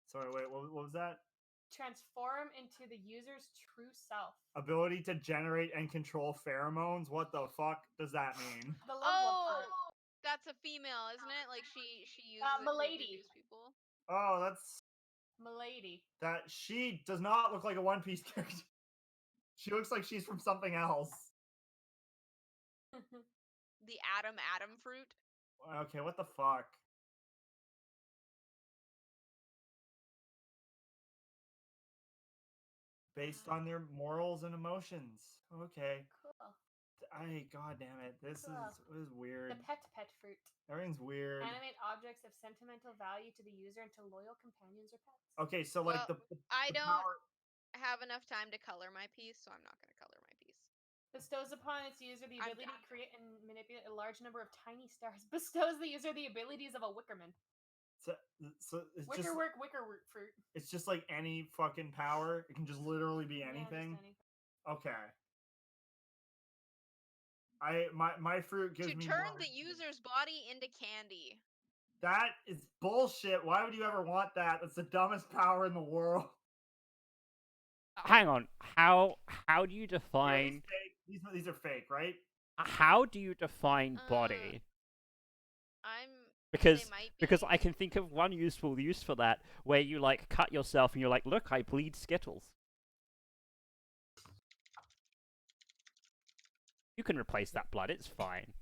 Speaker 5: Sorry, wait. What was that?
Speaker 3: Transform into the user's true self.
Speaker 5: Ability to generate and control pheromones. What the fuck does that mean?
Speaker 3: The love
Speaker 2: Oh,
Speaker 3: fruit.
Speaker 2: that's a female, isn't it? Like she uses it to
Speaker 3: Milady.
Speaker 2: introduce people.
Speaker 5: Oh, that's
Speaker 3: Milady.
Speaker 5: that. She does not look like a One Piece character. She looks like she's from something else.
Speaker 2: The Atom fruit.
Speaker 5: Okay, what the fuck? Based on their morals and emotions. Okay.
Speaker 3: Cool.
Speaker 5: God damn it. This
Speaker 3: Cool.
Speaker 5: is weird.
Speaker 3: The pet fruit.
Speaker 5: Everything's weird.
Speaker 3: Animate objects of sentimental value to the user into loyal companions or pets.
Speaker 5: Okay, so like
Speaker 2: Well,
Speaker 5: the
Speaker 2: I don't
Speaker 5: power...
Speaker 2: have enough time to color my piece, so I'm not going to color my piece.
Speaker 3: Bestows upon its user the ability to create and manipulate a large number of tiny stars. Bestows the user the abilities of a wickerman.
Speaker 5: So it's
Speaker 3: wicker work fruit.
Speaker 5: It's just like any fucking power. It can just literally be anything.
Speaker 3: Yeah,
Speaker 5: Okay. My fruit gives me
Speaker 2: to turn
Speaker 5: more...
Speaker 2: the user's body into candy.
Speaker 5: That is bullshit. Why would you ever want that? That's the dumbest power in the world.
Speaker 1: Hang on. How do you define?
Speaker 5: These are fake, right?
Speaker 1: How do you define body?
Speaker 2: They might be.
Speaker 1: Because I can think of one useful use for that, where you like cut yourself and you're like, look, I bleed Skittles. You can replace that blood. It's fine.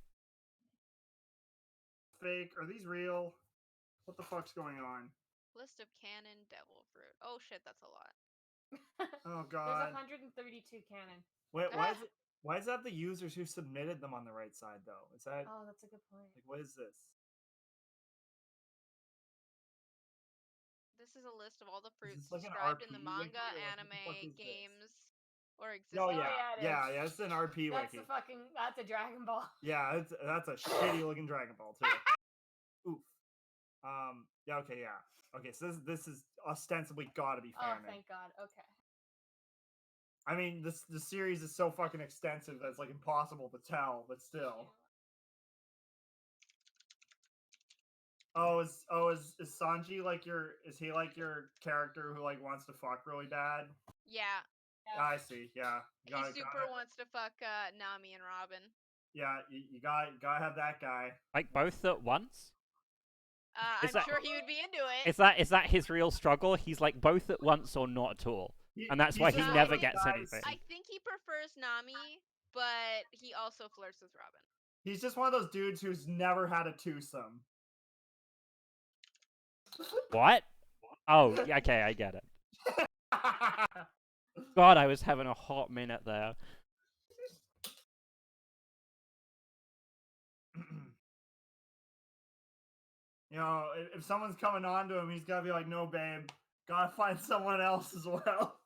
Speaker 5: Fake. Are these real? What the fuck's going on?
Speaker 2: List of canon devil fruit. Oh shit, that's a lot.
Speaker 5: Oh god.
Speaker 3: There's 132 canon.
Speaker 5: Wait, why is that the users who submitted them on the right side though? Is that...
Speaker 3: Oh, that's a good point.
Speaker 5: Like, what is this?
Speaker 2: This is a list of all the fruits
Speaker 5: like
Speaker 2: described in the
Speaker 5: RP
Speaker 2: manga,
Speaker 5: wiki, or what the
Speaker 2: anime,
Speaker 5: fuck is this?
Speaker 2: games, or existing.
Speaker 5: Oh
Speaker 3: yeah,
Speaker 5: yeah, it's an RP
Speaker 3: That's
Speaker 5: wiki.
Speaker 3: that's a Dragon Ball.
Speaker 5: Yeah, that's a shitty looking Dragon Ball too. Oof. Yeah. Okay. Yeah. Okay. So this is ostensibly got to be
Speaker 3: Oh,
Speaker 5: canon.
Speaker 3: thank God. Okay.
Speaker 5: I mean, the series is so fucking extensive that it's like impossible to tell, but still. Is Sanji like is he like your character who like wants to fuck really bad?
Speaker 2: Yeah.
Speaker 5: I see. Yeah.
Speaker 2: He wants to fuck Nami and Robin.
Speaker 5: Yeah, you gotta have that guy.
Speaker 1: Like both at once?
Speaker 2: I'm sure he would be into it.
Speaker 1: Is that his real struggle? He's like both at once or not at all. And that's why he never gets anything.
Speaker 2: I think he prefers Nami, but he also flirts with Robin.
Speaker 5: He's just one of those dudes who's never had a twosome.
Speaker 1: What? Oh, okay, I get it. God, I was having a hot minute there.
Speaker 5: You know, if someone's coming on to him, he's gotta be like, no, babe. Gotta find someone else as well.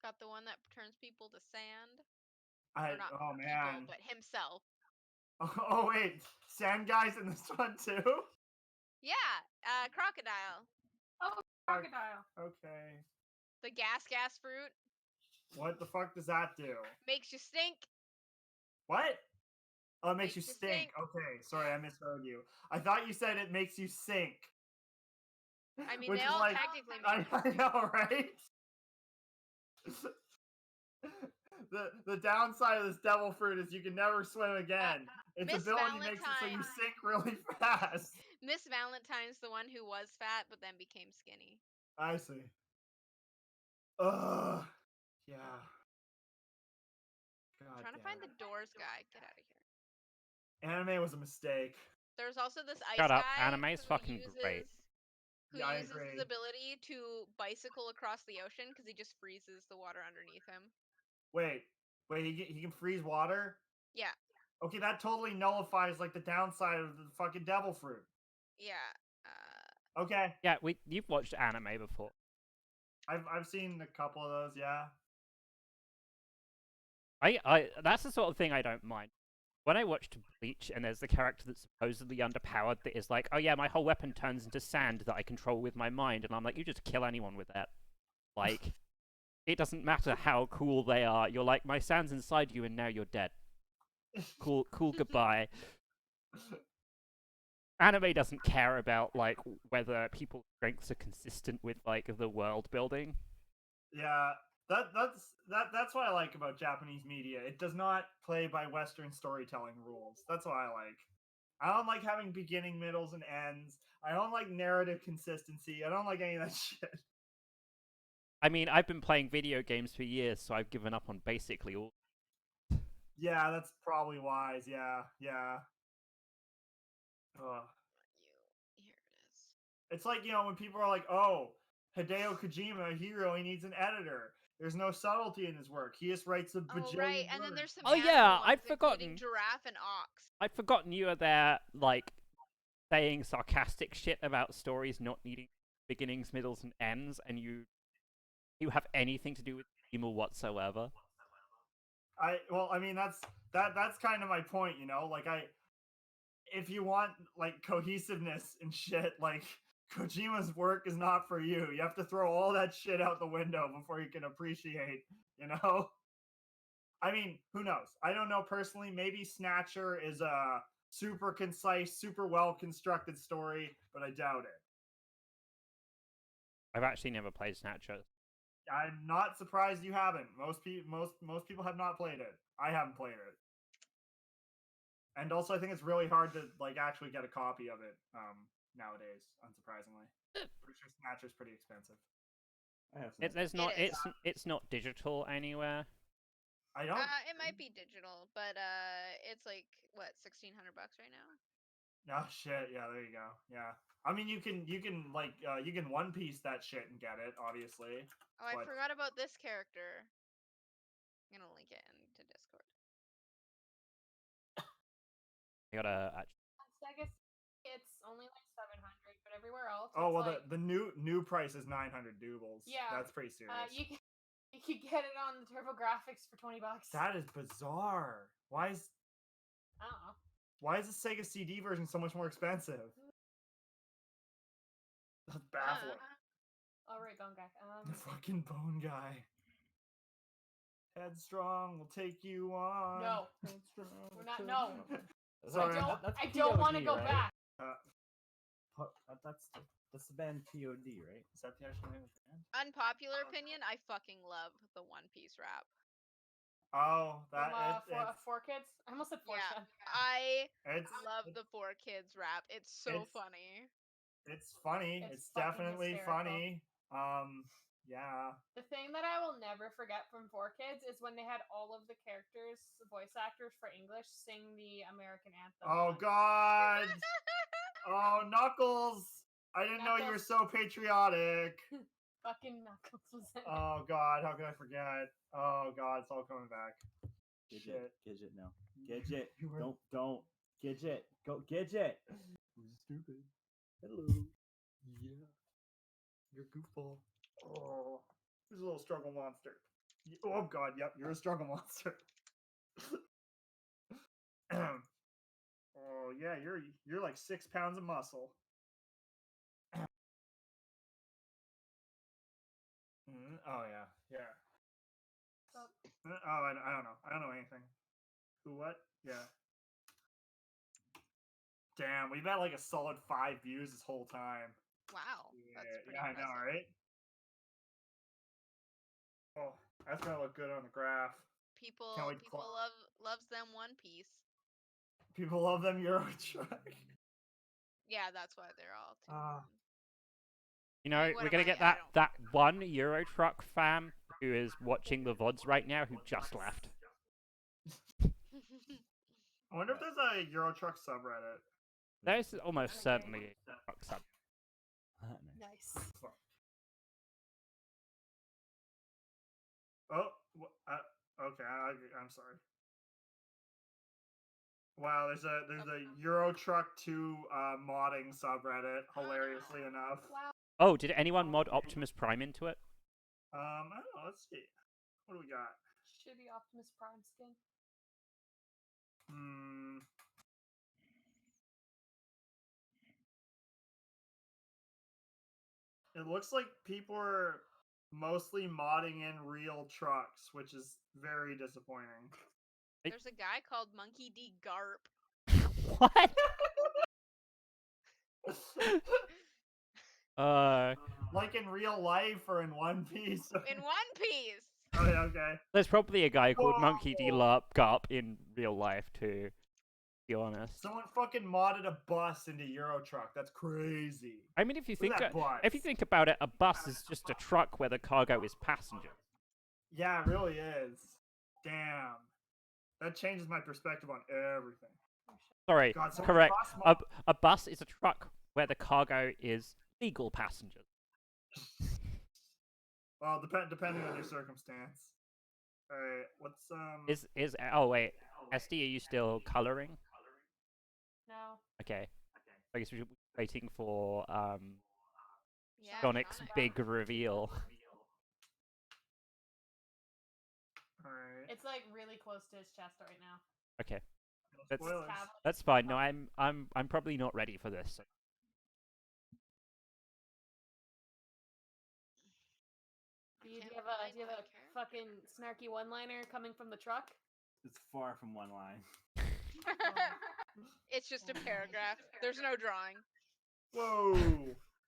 Speaker 2: Got the one that turns people to sand.
Speaker 5: Oh, man.
Speaker 2: People, but himself.
Speaker 5: Oh, wait. Sand guy's in this one, too?
Speaker 2: Yeah, crocodile.
Speaker 3: Oh, crocodile.
Speaker 5: Okay.
Speaker 2: The gas fruit.
Speaker 5: What the fuck does that do?
Speaker 2: Makes you stink.
Speaker 5: What? Oh, it makes you stink. Okay, sorry, I misheard you. I thought you said it makes you sink.
Speaker 2: I mean, they all technically make
Speaker 5: I know, right? The downside of this devil fruit is you can never swim again. Its
Speaker 2: Miss
Speaker 5: ability makes it so you
Speaker 2: Valentine.
Speaker 5: sink really fast.
Speaker 2: Miss Valentine's the one who was fat but then became skinny.
Speaker 5: I see. Ugh. Yeah. God
Speaker 2: Trying to
Speaker 5: damn
Speaker 2: find
Speaker 5: it.
Speaker 2: the doors guy. Get out of here.
Speaker 5: Anime was a mistake.
Speaker 2: There's also this ice
Speaker 1: Shut up.
Speaker 2: guy
Speaker 1: Anime's
Speaker 2: who
Speaker 1: fucking great.
Speaker 5: Yeah, I
Speaker 2: uses
Speaker 5: agree.
Speaker 2: his ability to bicycle across the ocean because he just freezes the water underneath him.
Speaker 5: Wait, he can freeze water?
Speaker 2: Yeah,
Speaker 5: Okay, that totally nullifies like the downside of the fucking devil fruit.
Speaker 2: yeah.
Speaker 5: Okay,
Speaker 1: Yeah, you've watched anime before.
Speaker 5: I've seen a couple of those. Yeah.
Speaker 1: That's the sort of thing I don't mind. When I watched Bleach and there's the character that's supposedly underpowered that is like, oh yeah, my whole weapon turns into sand that I control with my mind, and I'm like, you just kill anyone with that. Like, it doesn't matter how cool they are. You're like, my sand's inside you, and now you're dead. Cool, goodbye. Anime doesn't care about like whether people's strengths are consistent with like the world building.
Speaker 5: Yeah, that's what I like about Japanese media. It does not play by Western storytelling rules. That's what I like. I don't like having beginning, middles, and ends. I don't like narrative consistency. I don't like any of that shit.
Speaker 1: I mean, I've been playing video games for years, so I've given up on basically all.
Speaker 5: Yeah, that's probably wise. Yeah, yeah. Ugh.
Speaker 2: Here it is.
Speaker 5: It's like, when people are like, oh, Hideo Kojima, he really needs an editor. There's no subtlety in his work. He just writes a bajillion
Speaker 2: Oh right, and then
Speaker 5: words.
Speaker 2: there's some.
Speaker 1: Oh
Speaker 2: animal
Speaker 1: yeah,
Speaker 2: ones,
Speaker 1: I'd
Speaker 2: including
Speaker 1: forgotten.
Speaker 2: giraffe and ox.
Speaker 1: I'd forgotten you were there, like, saying sarcastic shit about stories not needing beginnings, middles, and ends, and you have anything to do with Kojima whatsoever.
Speaker 5: I mean, that's kind of my point, like if you want like cohesiveness and shit, like Kojima's work is not for you. You have to throw all that shit out the window before you can appreciate, I mean, who knows? I don't know personally. Maybe Snatcher is a super concise, super well constructed story, but I doubt it.
Speaker 1: I've actually never played Snatcher.
Speaker 5: I'm not surprised you haven't. Most people have not played it. I haven't played it. And also, I think it's really hard to like actually get a copy of it nowadays. Unsurprisingly, pretty sure Snatcher's pretty expensive.
Speaker 4: I have
Speaker 1: It's not digital anywhere.
Speaker 5: I don't.
Speaker 2: It might be digital, but it's like what, $1,600 right now.
Speaker 5: Oh shit! Yeah, there you go. Yeah, I mean, you can like you can One Piece that shit and get it, obviously.
Speaker 2: Oh, I forgot about this character. I'm gonna link it into Discord.
Speaker 1: I gotta.
Speaker 3: I guess it's only like 700, but everywhere else.
Speaker 5: Oh well,
Speaker 3: like,
Speaker 5: the new price is 900 doubles.
Speaker 3: Yeah,
Speaker 5: that's pretty serious.
Speaker 3: You could get it on the TurboGrafx for $20.
Speaker 5: That is bizarre. Why is
Speaker 3: I don't know.
Speaker 5: Why is the Sega CD version so much more expensive? That's baffling.
Speaker 3: All right, Bone Guy.
Speaker 5: The fucking Bone Guy. Headstrong will take you on.
Speaker 3: No, we're not. No,
Speaker 5: sorry.
Speaker 3: I don't want to go back.
Speaker 4: That's the band POD, right?
Speaker 5: Is that the actual name of the band?
Speaker 2: Unpopular opinion, I fucking love the One Piece rap.
Speaker 5: Oh, that
Speaker 3: From, Four Kids. I almost said Four
Speaker 2: Yeah,
Speaker 3: Kids.
Speaker 2: I love the Four Kids rap. It's so funny.
Speaker 5: It's funny. It's definitely funny. Yeah.
Speaker 3: The thing that I will never forget from Four Kids is when they had all of the characters, the voice actors for English, sing the American anthem.
Speaker 5: Oh God. Oh, Knuckles. I didn't know you were so patriotic.
Speaker 3: Fucking Knuckles was in it.
Speaker 5: Oh God, how could I forget? Oh God, it's all coming back.
Speaker 4: Gidget now. Gidget. Don't. Gidget. Go Gidget.
Speaker 5: Who's stupid?
Speaker 4: Hello.
Speaker 5: Yeah. You're a goofball. Oh. He's a little struggle monster. Oh God, yep, you're a struggle monster. Oh yeah, you're like 6 pounds of muscle. Oh yeah. Oh, I don't know. I don't know anything. Who? What? Yeah. Damn, we've had like a solid 5 views this whole time.
Speaker 2: Wow. That's pretty
Speaker 5: I know, right? Oh, that's gonna look good on the graph.
Speaker 2: People
Speaker 5: Can't wait
Speaker 2: loves them One Piece.
Speaker 5: People love them Euro truck.
Speaker 2: Yeah, that's why they're all tuned.
Speaker 5: Ah.
Speaker 1: You know,
Speaker 2: what
Speaker 1: we're
Speaker 2: am
Speaker 1: gonna
Speaker 2: I?
Speaker 1: get
Speaker 2: I
Speaker 1: that one Euro Truck fan who is watching the VODs right now who just left.
Speaker 5: I wonder if there's a Euro truck subreddit.
Speaker 1: There's almost certainly a truck sub.
Speaker 6: Nice.
Speaker 5: Fuck. Oh, okay. I'm sorry. Wow, there's a Euro Truck 2 modding subreddit. Hilariously enough.
Speaker 6: Wow.
Speaker 1: Oh, did anyone mod Optimus Prime into it?
Speaker 5: I don't know. Let's see. What do we got?
Speaker 6: Shitty Optimus Prime skin.
Speaker 5: Hmm. It looks like people are mostly modding in real trucks, which is very disappointing.
Speaker 2: There's a guy called Monkey D. Garp.
Speaker 1: What?
Speaker 5: Like in real life or in One Piece?
Speaker 2: In One Piece.
Speaker 5: Oh, yeah, okay.
Speaker 1: There's probably a guy called Monkey D.
Speaker 5: Whoa.
Speaker 1: Garp in real life too. To be honest.
Speaker 5: Someone fucking modded a bus into Euro Truck. That's crazy.
Speaker 1: I mean, if you
Speaker 5: Look
Speaker 1: think
Speaker 5: at that bus.
Speaker 1: if you think about it, a bus is just a truck where the cargo is passengers.
Speaker 5: Yeah, it really is. Damn. That changes my perspective on everything.
Speaker 1: Sorry,
Speaker 5: God, so
Speaker 1: correct.
Speaker 5: bus mod-
Speaker 1: A bus is a truck where the cargo is legal passengers.
Speaker 5: Well, depending on your circumstance. Alright, what's
Speaker 1: Is oh wait, SD, are you still coloring?
Speaker 6: No.
Speaker 1: Okay. I guess we're waiting for
Speaker 2: Yeah,
Speaker 1: Sonic's
Speaker 2: Sonic.
Speaker 1: big reveal.
Speaker 5: Alright.
Speaker 3: It's like really close to his chest right now.
Speaker 1: Okay,
Speaker 5: No
Speaker 1: that's-
Speaker 5: spoilers.
Speaker 1: that's fine. No, I'm probably not ready for this.
Speaker 3: Do you
Speaker 2: Can't
Speaker 3: have
Speaker 2: find
Speaker 3: a
Speaker 2: my character.
Speaker 3: fucking snarky one-liner coming from the truck?
Speaker 4: It's far from one line.
Speaker 2: It's just a paragraph. There's no drawing.
Speaker 5: Whoa!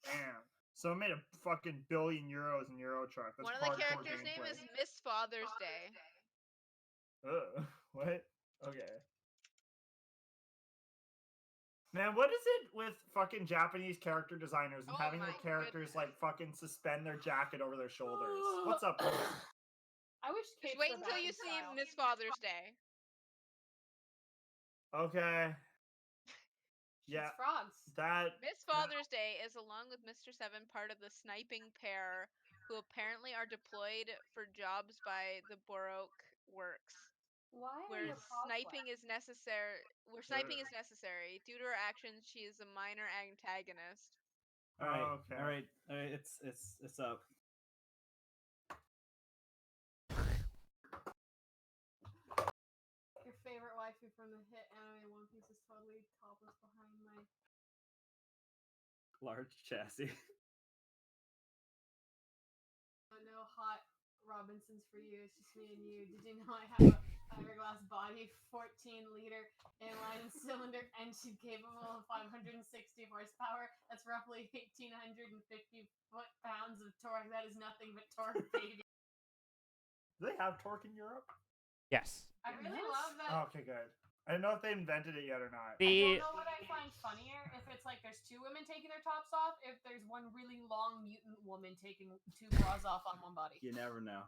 Speaker 5: Damn. So I made a fucking billion euros in Euro Truck. That's
Speaker 2: One of the
Speaker 5: hardcore
Speaker 2: characters' name
Speaker 5: gameplay.
Speaker 2: is Miss Father's Day.
Speaker 5: Ugh. What? Okay. Man, what is it with fucking Japanese character designers and
Speaker 2: Oh
Speaker 5: having
Speaker 2: my
Speaker 5: the characters
Speaker 2: goodness.
Speaker 5: like fucking suspend their jacket over their shoulders? What's up with that?
Speaker 3: I wish
Speaker 2: Just
Speaker 3: capes
Speaker 2: wait
Speaker 3: were
Speaker 2: until
Speaker 3: back
Speaker 2: you
Speaker 3: in
Speaker 2: see
Speaker 3: style.
Speaker 2: Miss Father's Day.
Speaker 5: Okay.
Speaker 3: She's
Speaker 5: Yeah,
Speaker 3: frogs.
Speaker 5: that.
Speaker 2: Miss Father's Day is, along with Mr. Seven, part of the sniping pair who apparently are deployed for jobs by the Baroque Works.
Speaker 3: Why are
Speaker 2: Where
Speaker 3: your paws
Speaker 2: sniping
Speaker 3: wet?
Speaker 2: is necessary. Where sniping is necessary due to her actions, she is a minor antagonist.
Speaker 4: Alright,
Speaker 5: Okay.
Speaker 4: alright, it's up.
Speaker 3: Your favorite waifu from the hit anime One Piece is totally topless behind my.
Speaker 4: Large chassis.
Speaker 3: No hot Robinsons for you. It's just me and you. Did you know I have a fiberglass body, 14-liter inline cylinder engine capable of 560 horsepower? That's roughly 1,850 foot-pounds of torque. That is nothing but torque, baby.
Speaker 5: Do they have torque in Europe?
Speaker 1: Yes.
Speaker 3: I really love that.
Speaker 5: Oh, okay, good. I don't know if they invented it yet or not.
Speaker 3: I
Speaker 1: The
Speaker 3: don't know what I find funnier, if it's like there's two women taking their tops off, if there's one really long mutant woman taking two bras off on one body.
Speaker 4: You never know.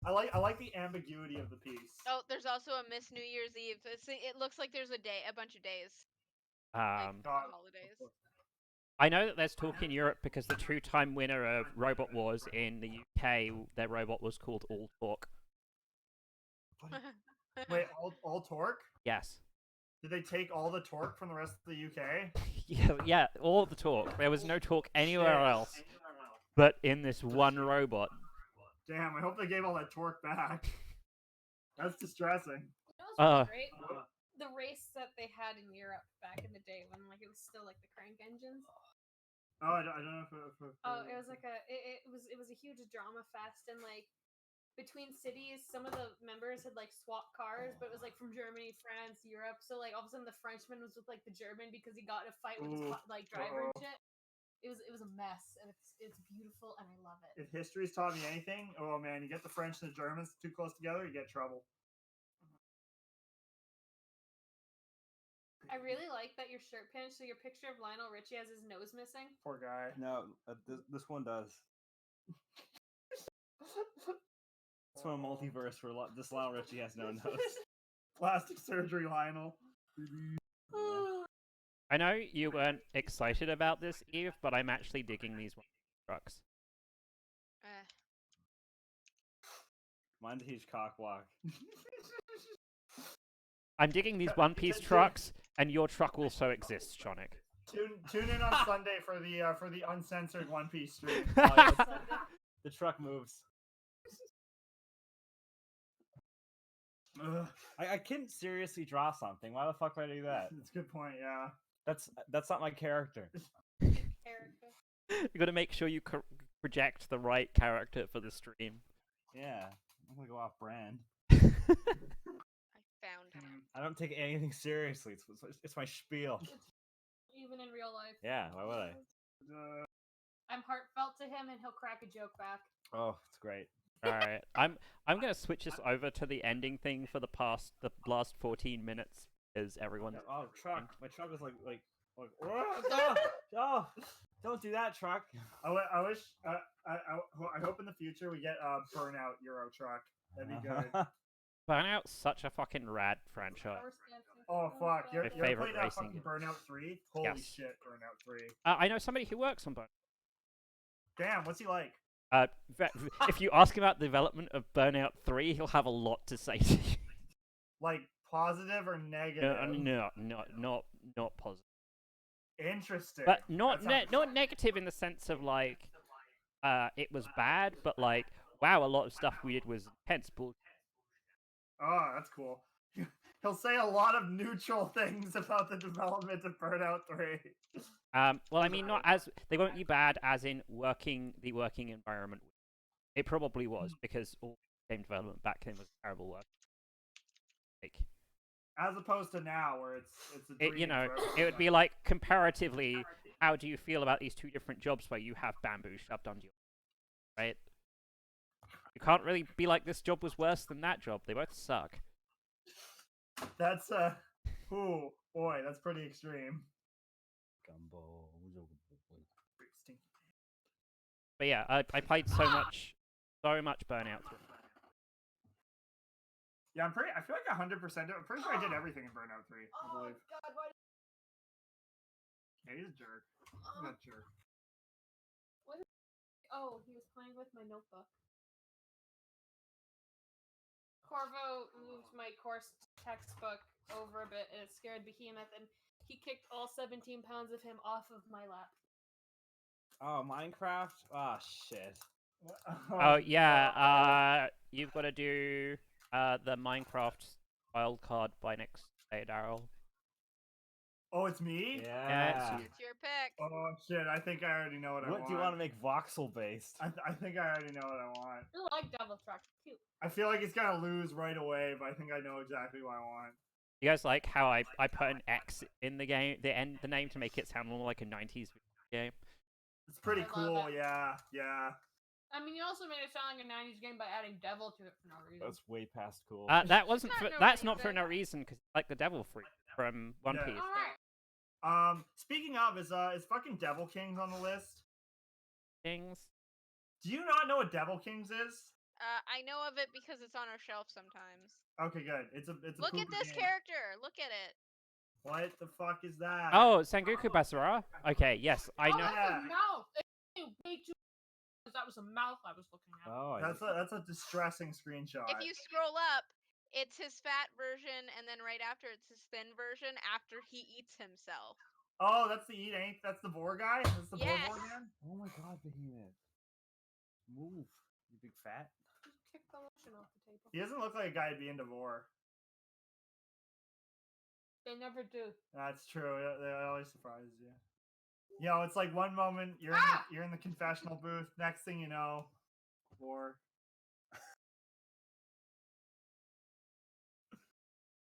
Speaker 5: I like the ambiguity of the piece.
Speaker 2: Oh, there's also a Miss New Year's Eve. It looks like there's a bunch of days, like
Speaker 5: God.
Speaker 2: holidays.
Speaker 1: I know that there's talk in Europe because the two-time winner of Robot Wars in the UK, their robot was called All Talk.
Speaker 5: Wait, all torque?
Speaker 1: Yes.
Speaker 5: Did they take all the torque from the rest of the UK?
Speaker 1: Yeah, all the talk. There was no talk anywhere
Speaker 5: Shit.
Speaker 1: else, but in this one robot.
Speaker 5: Damn, I hope they gave all that torque back. That's distressing.
Speaker 3: You know what's really great? The race that they had in Europe back in the day when like it was still like the crank engines.
Speaker 5: Oh, I don't know if
Speaker 3: Oh, it was like it was a huge drama fest, and like between cities, some of the members had like swapped cars, but it was like from Germany, France, Europe. So like all of a sudden the Frenchman was with like the German because he got in a fight with his like driver and shit. It was a mess, and it's beautiful, and I love it.
Speaker 5: If history's taught me anything, oh man, you get the French and the Germans too close together, you get trouble.
Speaker 3: I really like that your shirt pinch, so your picture of Lionel Richie has his nose missing.
Speaker 5: Poor guy.
Speaker 4: No, this one does. It's from a multiverse where this Lionel Richie has no nose.
Speaker 5: Plastic surgery, Lionel.
Speaker 1: I know you weren't excited about this, Eve, but I'm actually digging these trucks.
Speaker 4: Mine's a huge cock block.
Speaker 1: I'm digging these One Piece trucks, and your truck also exists, Chonic.
Speaker 5: Tune in on Sunday for the uncensored One Piece stream.
Speaker 4: The truck moves. I couldn't seriously draw something. Why the fuck would I do that?
Speaker 5: That's a good point. Yeah.
Speaker 4: That's not my character.
Speaker 3: Character.
Speaker 1: You gotta make sure you project the right character for the stream.
Speaker 4: Yeah, I'm gonna go off brand.
Speaker 2: I found him.
Speaker 4: I don't take anything seriously. It's my spiel.
Speaker 3: Even in real life.
Speaker 4: Yeah, why would I?
Speaker 3: I'm heartfelt to him, and he'll crack a joke back.
Speaker 4: Oh, it's great.
Speaker 1: All right, I'm gonna switch this over to the ending thing for the last 14 minutes as everyone's.
Speaker 4: Oh, truck! My truck is like oh, don't do that, truck.
Speaker 5: I wish. I hope in the future we get a Burnout Euro truck. That'd be good.
Speaker 1: Burnout's such a fucking rad franchise.
Speaker 5: Oh fuck! You're
Speaker 1: favorite
Speaker 5: playing that
Speaker 1: racing
Speaker 5: fucking
Speaker 1: game.
Speaker 5: Burnout 3? Holy
Speaker 1: Yes.
Speaker 5: shit! Burnout 3.
Speaker 1: I know somebody who works on Burnout.
Speaker 5: Damn, what's he like?
Speaker 1: If you ask him about the development of Burnout 3, he'll have a lot to say to you.
Speaker 5: Like positive or negative?
Speaker 1: Not positive.
Speaker 5: Interesting.
Speaker 1: But not
Speaker 5: That sounds-
Speaker 1: not negative in the sense of like, it was bad, but like, wow, a lot of stuff we did was intense bullshit.
Speaker 5: Oh, that's cool. He'll say a lot of neutral things about the development of Burnout 3.
Speaker 1: Well, I mean, not as they won't be bad as in the working environment. It probably was because all game development back then was terrible work. Like,
Speaker 5: As opposed to now, where it's a dream
Speaker 1: you know,
Speaker 5: for
Speaker 1: it would
Speaker 5: everyone.
Speaker 1: be like comparatively. How do you feel about these two different jobs where you have bamboo shoved onto you, right? You can't really be like this job was worse than that job. They both suck.
Speaker 5: That's ooh, boy, that's pretty extreme.
Speaker 4: Gumbo.
Speaker 5: Pretty stinky.
Speaker 1: But yeah, I played so much Burnout 3.
Speaker 5: Yeah, I feel like 100%. I'm pretty sure I did everything in Burnout 3. I believe.
Speaker 3: God, why?
Speaker 5: Yeah, he's a jerk. He's a jerk.
Speaker 3: Oh, he was playing with my notebook. Corvo moved my course textbook over a bit, and it scared Behemoth, and he kicked all 17 pounds of him off of my lap.
Speaker 4: Oh, Minecraft. Oh shit.
Speaker 1: Oh yeah, you've got to do the Minecraft wildcard by next day, Daryl.
Speaker 5: Oh, it's me?
Speaker 4: Yeah.
Speaker 2: It's your pick.
Speaker 5: Oh shit! I think I already know what I want.
Speaker 4: What do you want to make voxel based?
Speaker 5: I think I already know what I want.
Speaker 3: I really like Devil Truck. Cute.
Speaker 5: I feel like it's gonna lose right away, but I think I know exactly what I want.
Speaker 1: You guys like how I put an X in the game, the name to make it sound more like a 90s game?
Speaker 5: It's pretty
Speaker 3: I love
Speaker 5: cool.
Speaker 3: it.
Speaker 5: Yeah.
Speaker 3: I mean, you also made it sound like a 90s game by adding Devil to it for no reason.
Speaker 4: That's way past cool.
Speaker 1: That wasn't.
Speaker 2: Not no
Speaker 1: That's not for
Speaker 2: reason.
Speaker 1: no reason because like the Devil Fruit from One
Speaker 5: Yeah.
Speaker 1: Piece.
Speaker 3: Alright.
Speaker 5: Speaking of, is fucking Devil Kings on the list?
Speaker 1: Things.
Speaker 5: Do you not know what Devil Kings is?
Speaker 2: I know of it because it's on our shelf sometimes.
Speaker 5: Okay, good. It's a
Speaker 2: Look at
Speaker 5: poop
Speaker 2: this
Speaker 5: game.
Speaker 2: character. Look at it.
Speaker 5: What the fuck is that?
Speaker 1: Oh, Sengoku Basara. Okay, yes, I know.
Speaker 3: That's
Speaker 5: Yeah.
Speaker 3: a mouth. Way too. That was a mouth I was looking at.
Speaker 4: Oh,
Speaker 5: That's a distressing screenshot.
Speaker 2: If you scroll up, it's his fat version, and then right after it's his thin version after he eats himself.
Speaker 5: Oh, that's the That's the Vor guy. That's the
Speaker 2: Yes.
Speaker 5: Vor man.
Speaker 4: Oh my god, Behemoth. Move, you big fat.
Speaker 3: Just kick the lotion off the table.
Speaker 5: He doesn't look like a guy to be into Vor.
Speaker 3: They never do.
Speaker 5: That's true. That always surprises you. You know, it's like one moment you're in the confessional booth. Next thing you know, Vor.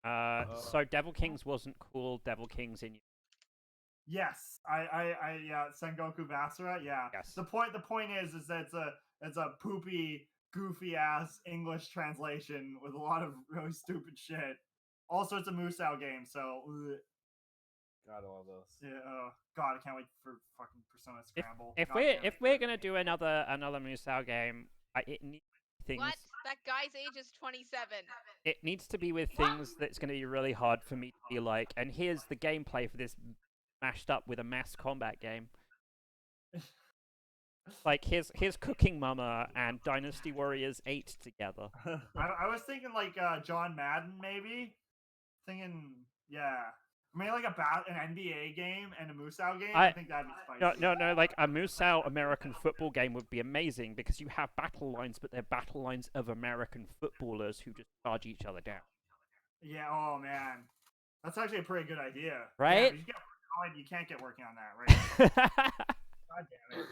Speaker 1: So Devil Kings wasn't cool. Devil Kings in.
Speaker 5: Yes, yeah, Sengoku Basara. Yeah.
Speaker 1: Yes.
Speaker 5: The point is that it's a poopy, goofy ass English translation with a lot of really stupid shit. Also, it's a Musou game, so. Ugh.
Speaker 4: God, I love those.
Speaker 5: Yeah. Oh God, I can't wait for fucking Persona Scramble.
Speaker 1: If
Speaker 5: God
Speaker 1: we're
Speaker 5: damn it.
Speaker 1: if we're gonna do another Musou game, it needs things.
Speaker 2: What? That guy's age is 27.
Speaker 1: It needs to be with things that's gonna be really hard for me to be like. And here's the gameplay for this mashed up with a mass combat game. Like here's Cooking Mama and Dynasty Warriors 8 together.
Speaker 5: I was thinking like John Madden maybe. Thinking yeah. Maybe like an NBA game and a Musou game. I think that'd be spicy.
Speaker 1: No. Like a Musou American football game would be amazing because you have battle lines, but they're battle lines of American footballers who just charge each other down.
Speaker 5: Yeah. Oh man, that's actually a pretty good idea.
Speaker 1: Right?
Speaker 5: Yeah, you can't get working on that, right? God damn it.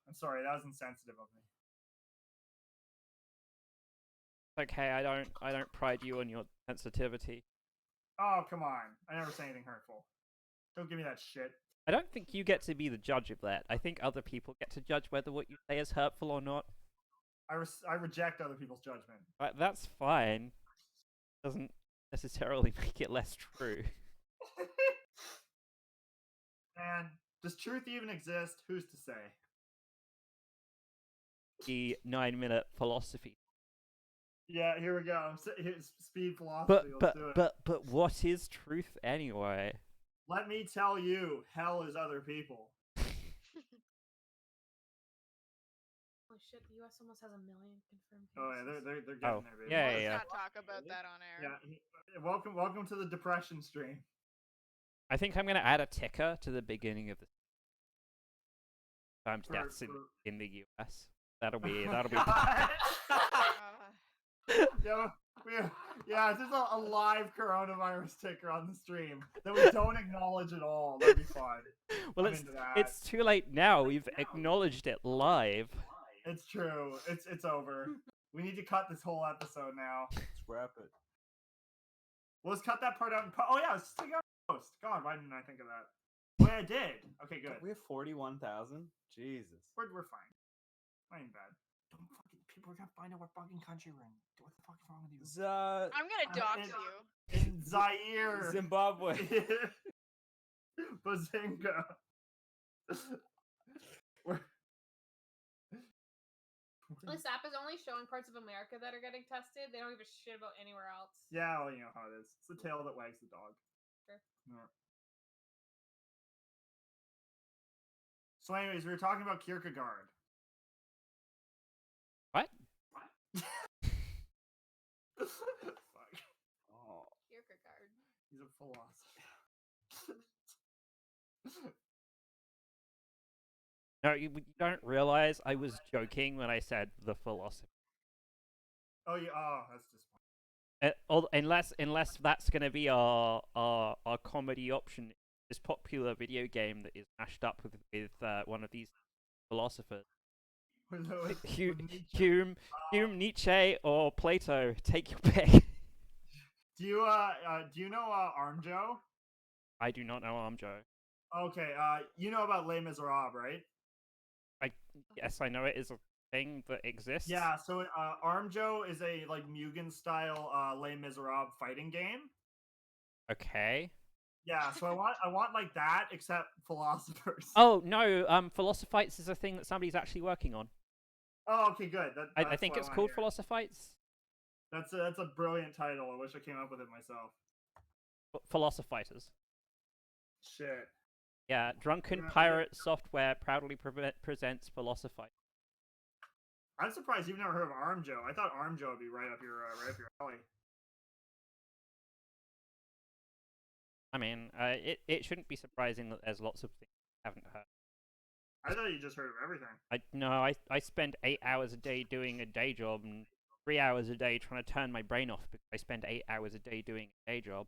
Speaker 5: I'm sorry, that was insensitive of me.
Speaker 1: Okay, I don't pride you on your sensitivity.
Speaker 5: Oh, come on. I never say anything hurtful. Don't give me that shit.
Speaker 1: I don't think you get to be the judge of that. I think other people get to judge whether what you say is hurtful or not.
Speaker 5: I reject other people's judgment.
Speaker 1: That's fine. Doesn't necessarily make it less true.
Speaker 5: And does truth even exist? Who's to say?
Speaker 1: The 9-minute philosophy.
Speaker 5: Yeah, here we go. Here's speed philosophy.
Speaker 1: But what is truth anyway?
Speaker 5: Let me tell you, hell is other people.
Speaker 6: Oh shit, the US almost has 1 million confirmed cases.
Speaker 5: Oh yeah, they're getting there, baby.
Speaker 1: Yeah.
Speaker 2: Let's not talk about that on air.
Speaker 5: Yeah, welcome to the depression stream.
Speaker 1: I think I'm gonna add a ticker to the beginning of the times deaths in the US. That'll be
Speaker 5: Yeah, this is a live coronavirus ticker on the stream that we don't acknowledge at all. That'd be fun.
Speaker 1: Well, it's too late now. We've acknowledged it live.
Speaker 5: It's true. It's over. We need to cut this whole episode now.
Speaker 4: Let's wrap it.
Speaker 5: Well, let's cut that part out. Oh yeah, let's take out post. God, why didn't I think of that? Well, I did. Okay, good.
Speaker 4: We have 41,000. Jesus.
Speaker 5: We're fine. Not even bad. Don't fucking people are gonna find out what fucking country we're in. What the fuck is wrong with you?
Speaker 2: I'm gonna dox you.
Speaker 5: In Zaire.
Speaker 4: Zimbabwe.
Speaker 5: Bazinga.
Speaker 6: This app is only showing parts of America that are getting tested. They don't give a shit about anywhere else.
Speaker 5: Yeah, well, you know how it is. It's the tail that wags the dog.
Speaker 6: Sure.
Speaker 5: Yeah. So anyways, we were talking about Kierkegaard.
Speaker 1: What?
Speaker 5: Fuck.
Speaker 4: Oh.
Speaker 2: Kierkegaard.
Speaker 5: He's a philosopher.
Speaker 1: No, you don't realize I was joking when I said the philosophy.
Speaker 5: Oh yeah. Oh, that's just.
Speaker 1: Unless that's going to be our comedy option, this popular video game that is mashed up with one of these philosophers. Hume, Nietzsche, or Plato. Take your pick.
Speaker 5: Do you know Arm Joe?
Speaker 1: I do not know Arm Joe.
Speaker 5: Okay. You know about Les Miserables, right?
Speaker 1: Yes, I know it is a thing that exists.
Speaker 5: Yeah. So Arm Joe is a like Mugen style Les Miserables fighting game.
Speaker 1: Okay.
Speaker 5: Yeah. So I want like that, except philosophers.
Speaker 1: Oh no, Philosophites is a thing that somebody's actually working on.
Speaker 5: Oh, okay, good.
Speaker 1: I think it's called Philosophites.
Speaker 5: That's a brilliant title. I wish I came up with it myself.
Speaker 1: Philosophiters.
Speaker 5: Shit.
Speaker 1: Yeah, Drunken Pirate Software proudly presents Philosophite.
Speaker 5: I'm surprised you've never heard of Arm Joe. I thought Arm Joe would be right up your alley.
Speaker 1: I mean, it shouldn't be surprising that there's lots of things I haven't heard.
Speaker 5: I thought you just heard of everything.
Speaker 1: I spend 8 hours a day doing a day job and 3 hours a day trying to turn my brain off because I spend 8 hours a day doing a day job.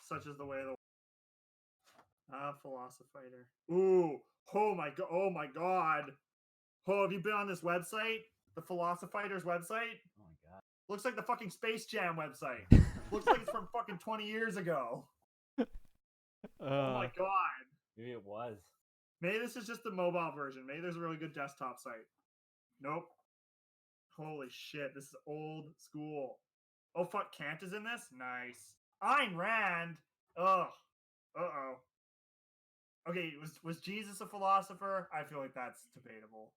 Speaker 5: Such is the way of the philosopher. Ooh, oh my god. Oh, have you been on this website? The Philosopher's website?
Speaker 4: Oh my god.
Speaker 5: Looks like the fucking Space Jam website. Looks like it's from fucking 20 years ago. Oh my god.
Speaker 4: Maybe it was.
Speaker 5: Maybe this is just the mobile version. Maybe there's a really good desktop site. Nope. Holy shit, this is old school. Oh fuck, Kant is in this? Nice. Ayn Rand? Ugh. Uh-oh. Okay, was Jesus a philosopher? I feel like that's debatable.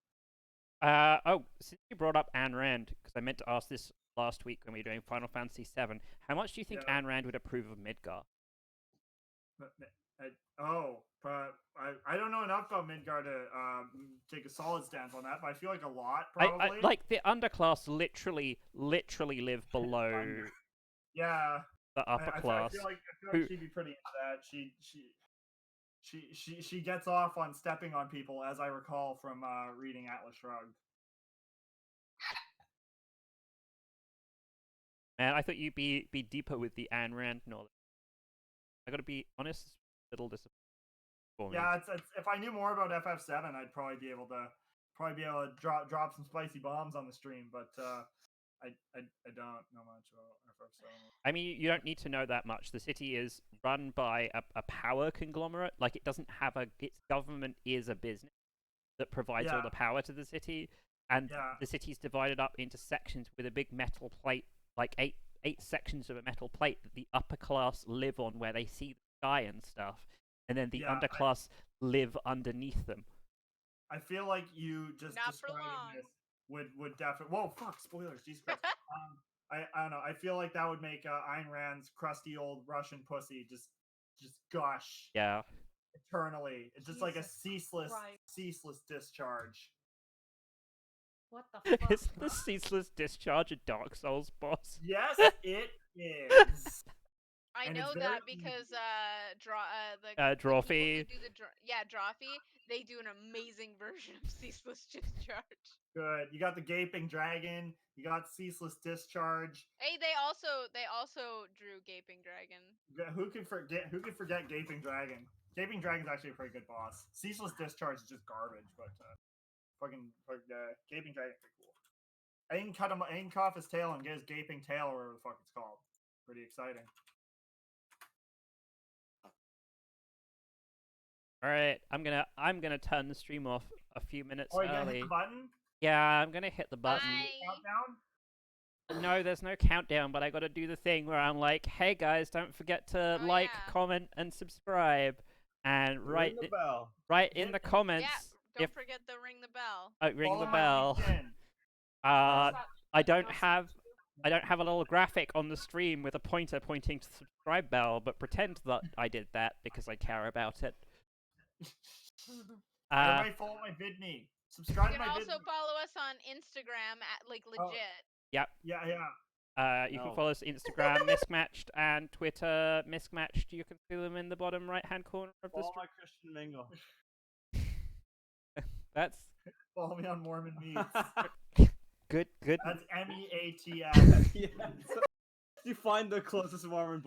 Speaker 1: Oh, since you brought up Ayn Rand, because I meant to ask this last week when we were doing Final Fantasy VII, how much do you think
Speaker 5: Yeah.
Speaker 1: Ayn Rand would approve of Midgar?
Speaker 5: But I don't know enough about Midgar to take a solid stance on that, but I feel like a lot, probably.
Speaker 1: Like, the underclass literally live below
Speaker 5: Yeah.
Speaker 1: the upper
Speaker 5: I
Speaker 1: class.
Speaker 5: feel like she'd be pretty into that. She gets off on stepping on people, as I recall from reading Atlas Shrugged.
Speaker 1: Man, I thought you'd be deeper with the Ayn Rand knowledge. I gotta be honest, it's a little disappointing for me.
Speaker 5: Yeah, it's if I knew more about FF7, I'd probably be able to drop some spicy bombs on the stream, but I don't know much about FF7.
Speaker 1: I mean, you don't need to know that much. The city is run by a power conglomerate. Like, it doesn't have its government is a business that provides all the power to the city, and the city's divided up into sections with a big metal plate, like eight sections of a metal plate that the upper class live on, where they see the sky and stuff, and then the underclass live underneath them.
Speaker 5: I feel like you just
Speaker 2: Not for
Speaker 5: describing
Speaker 2: long.
Speaker 5: this would definitely. Whoa, fuck! Spoilers, Jesus Christ. I don't know. I feel like that would make Ayn Rand's crusty old Russian pussy just gush.
Speaker 1: Yeah.
Speaker 5: Eternally. It's just like a
Speaker 6: Jesus
Speaker 5: ceaseless discharge.
Speaker 6: What the fuck?
Speaker 1: Is the ceaseless discharge a Dark Souls boss?
Speaker 5: Yes, it is.
Speaker 2: I
Speaker 5: And
Speaker 2: know
Speaker 5: it's
Speaker 2: that
Speaker 5: very
Speaker 2: because
Speaker 1: Drawfee.
Speaker 2: Drawfee, they do an amazing version of Ceaseless Discharge.
Speaker 5: Good. You got the Gaping Dragon. You got Ceaseless Discharge.
Speaker 2: Hey, they also drew Gaping Dragon.
Speaker 5: Who can forget Gaping Dragon? Gaping Dragon's actually a pretty good boss. Ceaseless Discharge is just garbage, but Gaping Dragon's pretty cool. I can cut off his tail and get his gaping tail, or whatever the fuck it's called. Pretty exciting.
Speaker 1: All right, I'm gonna turn the stream off a few minutes
Speaker 5: Oh, you gonna
Speaker 1: early.
Speaker 5: hit the button?
Speaker 1: Yeah, I'm gonna hit the button.
Speaker 5: Countdown?
Speaker 1: No, there's no countdown, but I gotta do the thing where I'm like, hey guys, don't forget to comment, and subscribe. And
Speaker 4: Ring the bell.
Speaker 1: Right in the comments.
Speaker 2: Yeah, don't forget to ring the bell.
Speaker 1: Ring
Speaker 5: Follow
Speaker 1: the
Speaker 5: my
Speaker 1: bell.
Speaker 5: LinkedIn.
Speaker 1: I don't have a little graphic on the stream with a pointer pointing to the subscribe bell, but pretend that I did that because I care about it.
Speaker 5: Everybody follow my VidMe. Subscribe
Speaker 2: You
Speaker 5: to
Speaker 2: can
Speaker 5: my
Speaker 2: also
Speaker 5: VidMe.
Speaker 2: follow us on Instagram at legit.
Speaker 1: Yep.
Speaker 5: Yeah.
Speaker 1: You can follow us on Instagram, Misc Matched, and Twitter, Misc Matched. You can see them in the bottom right-hand corner of the
Speaker 4: Follow
Speaker 1: stream.
Speaker 4: my Christian Mingle.
Speaker 1: That's
Speaker 5: Follow me on Mormon Meats.
Speaker 1: good.
Speaker 5: That's MEATS.
Speaker 4: Yeah. You find the closest Mormon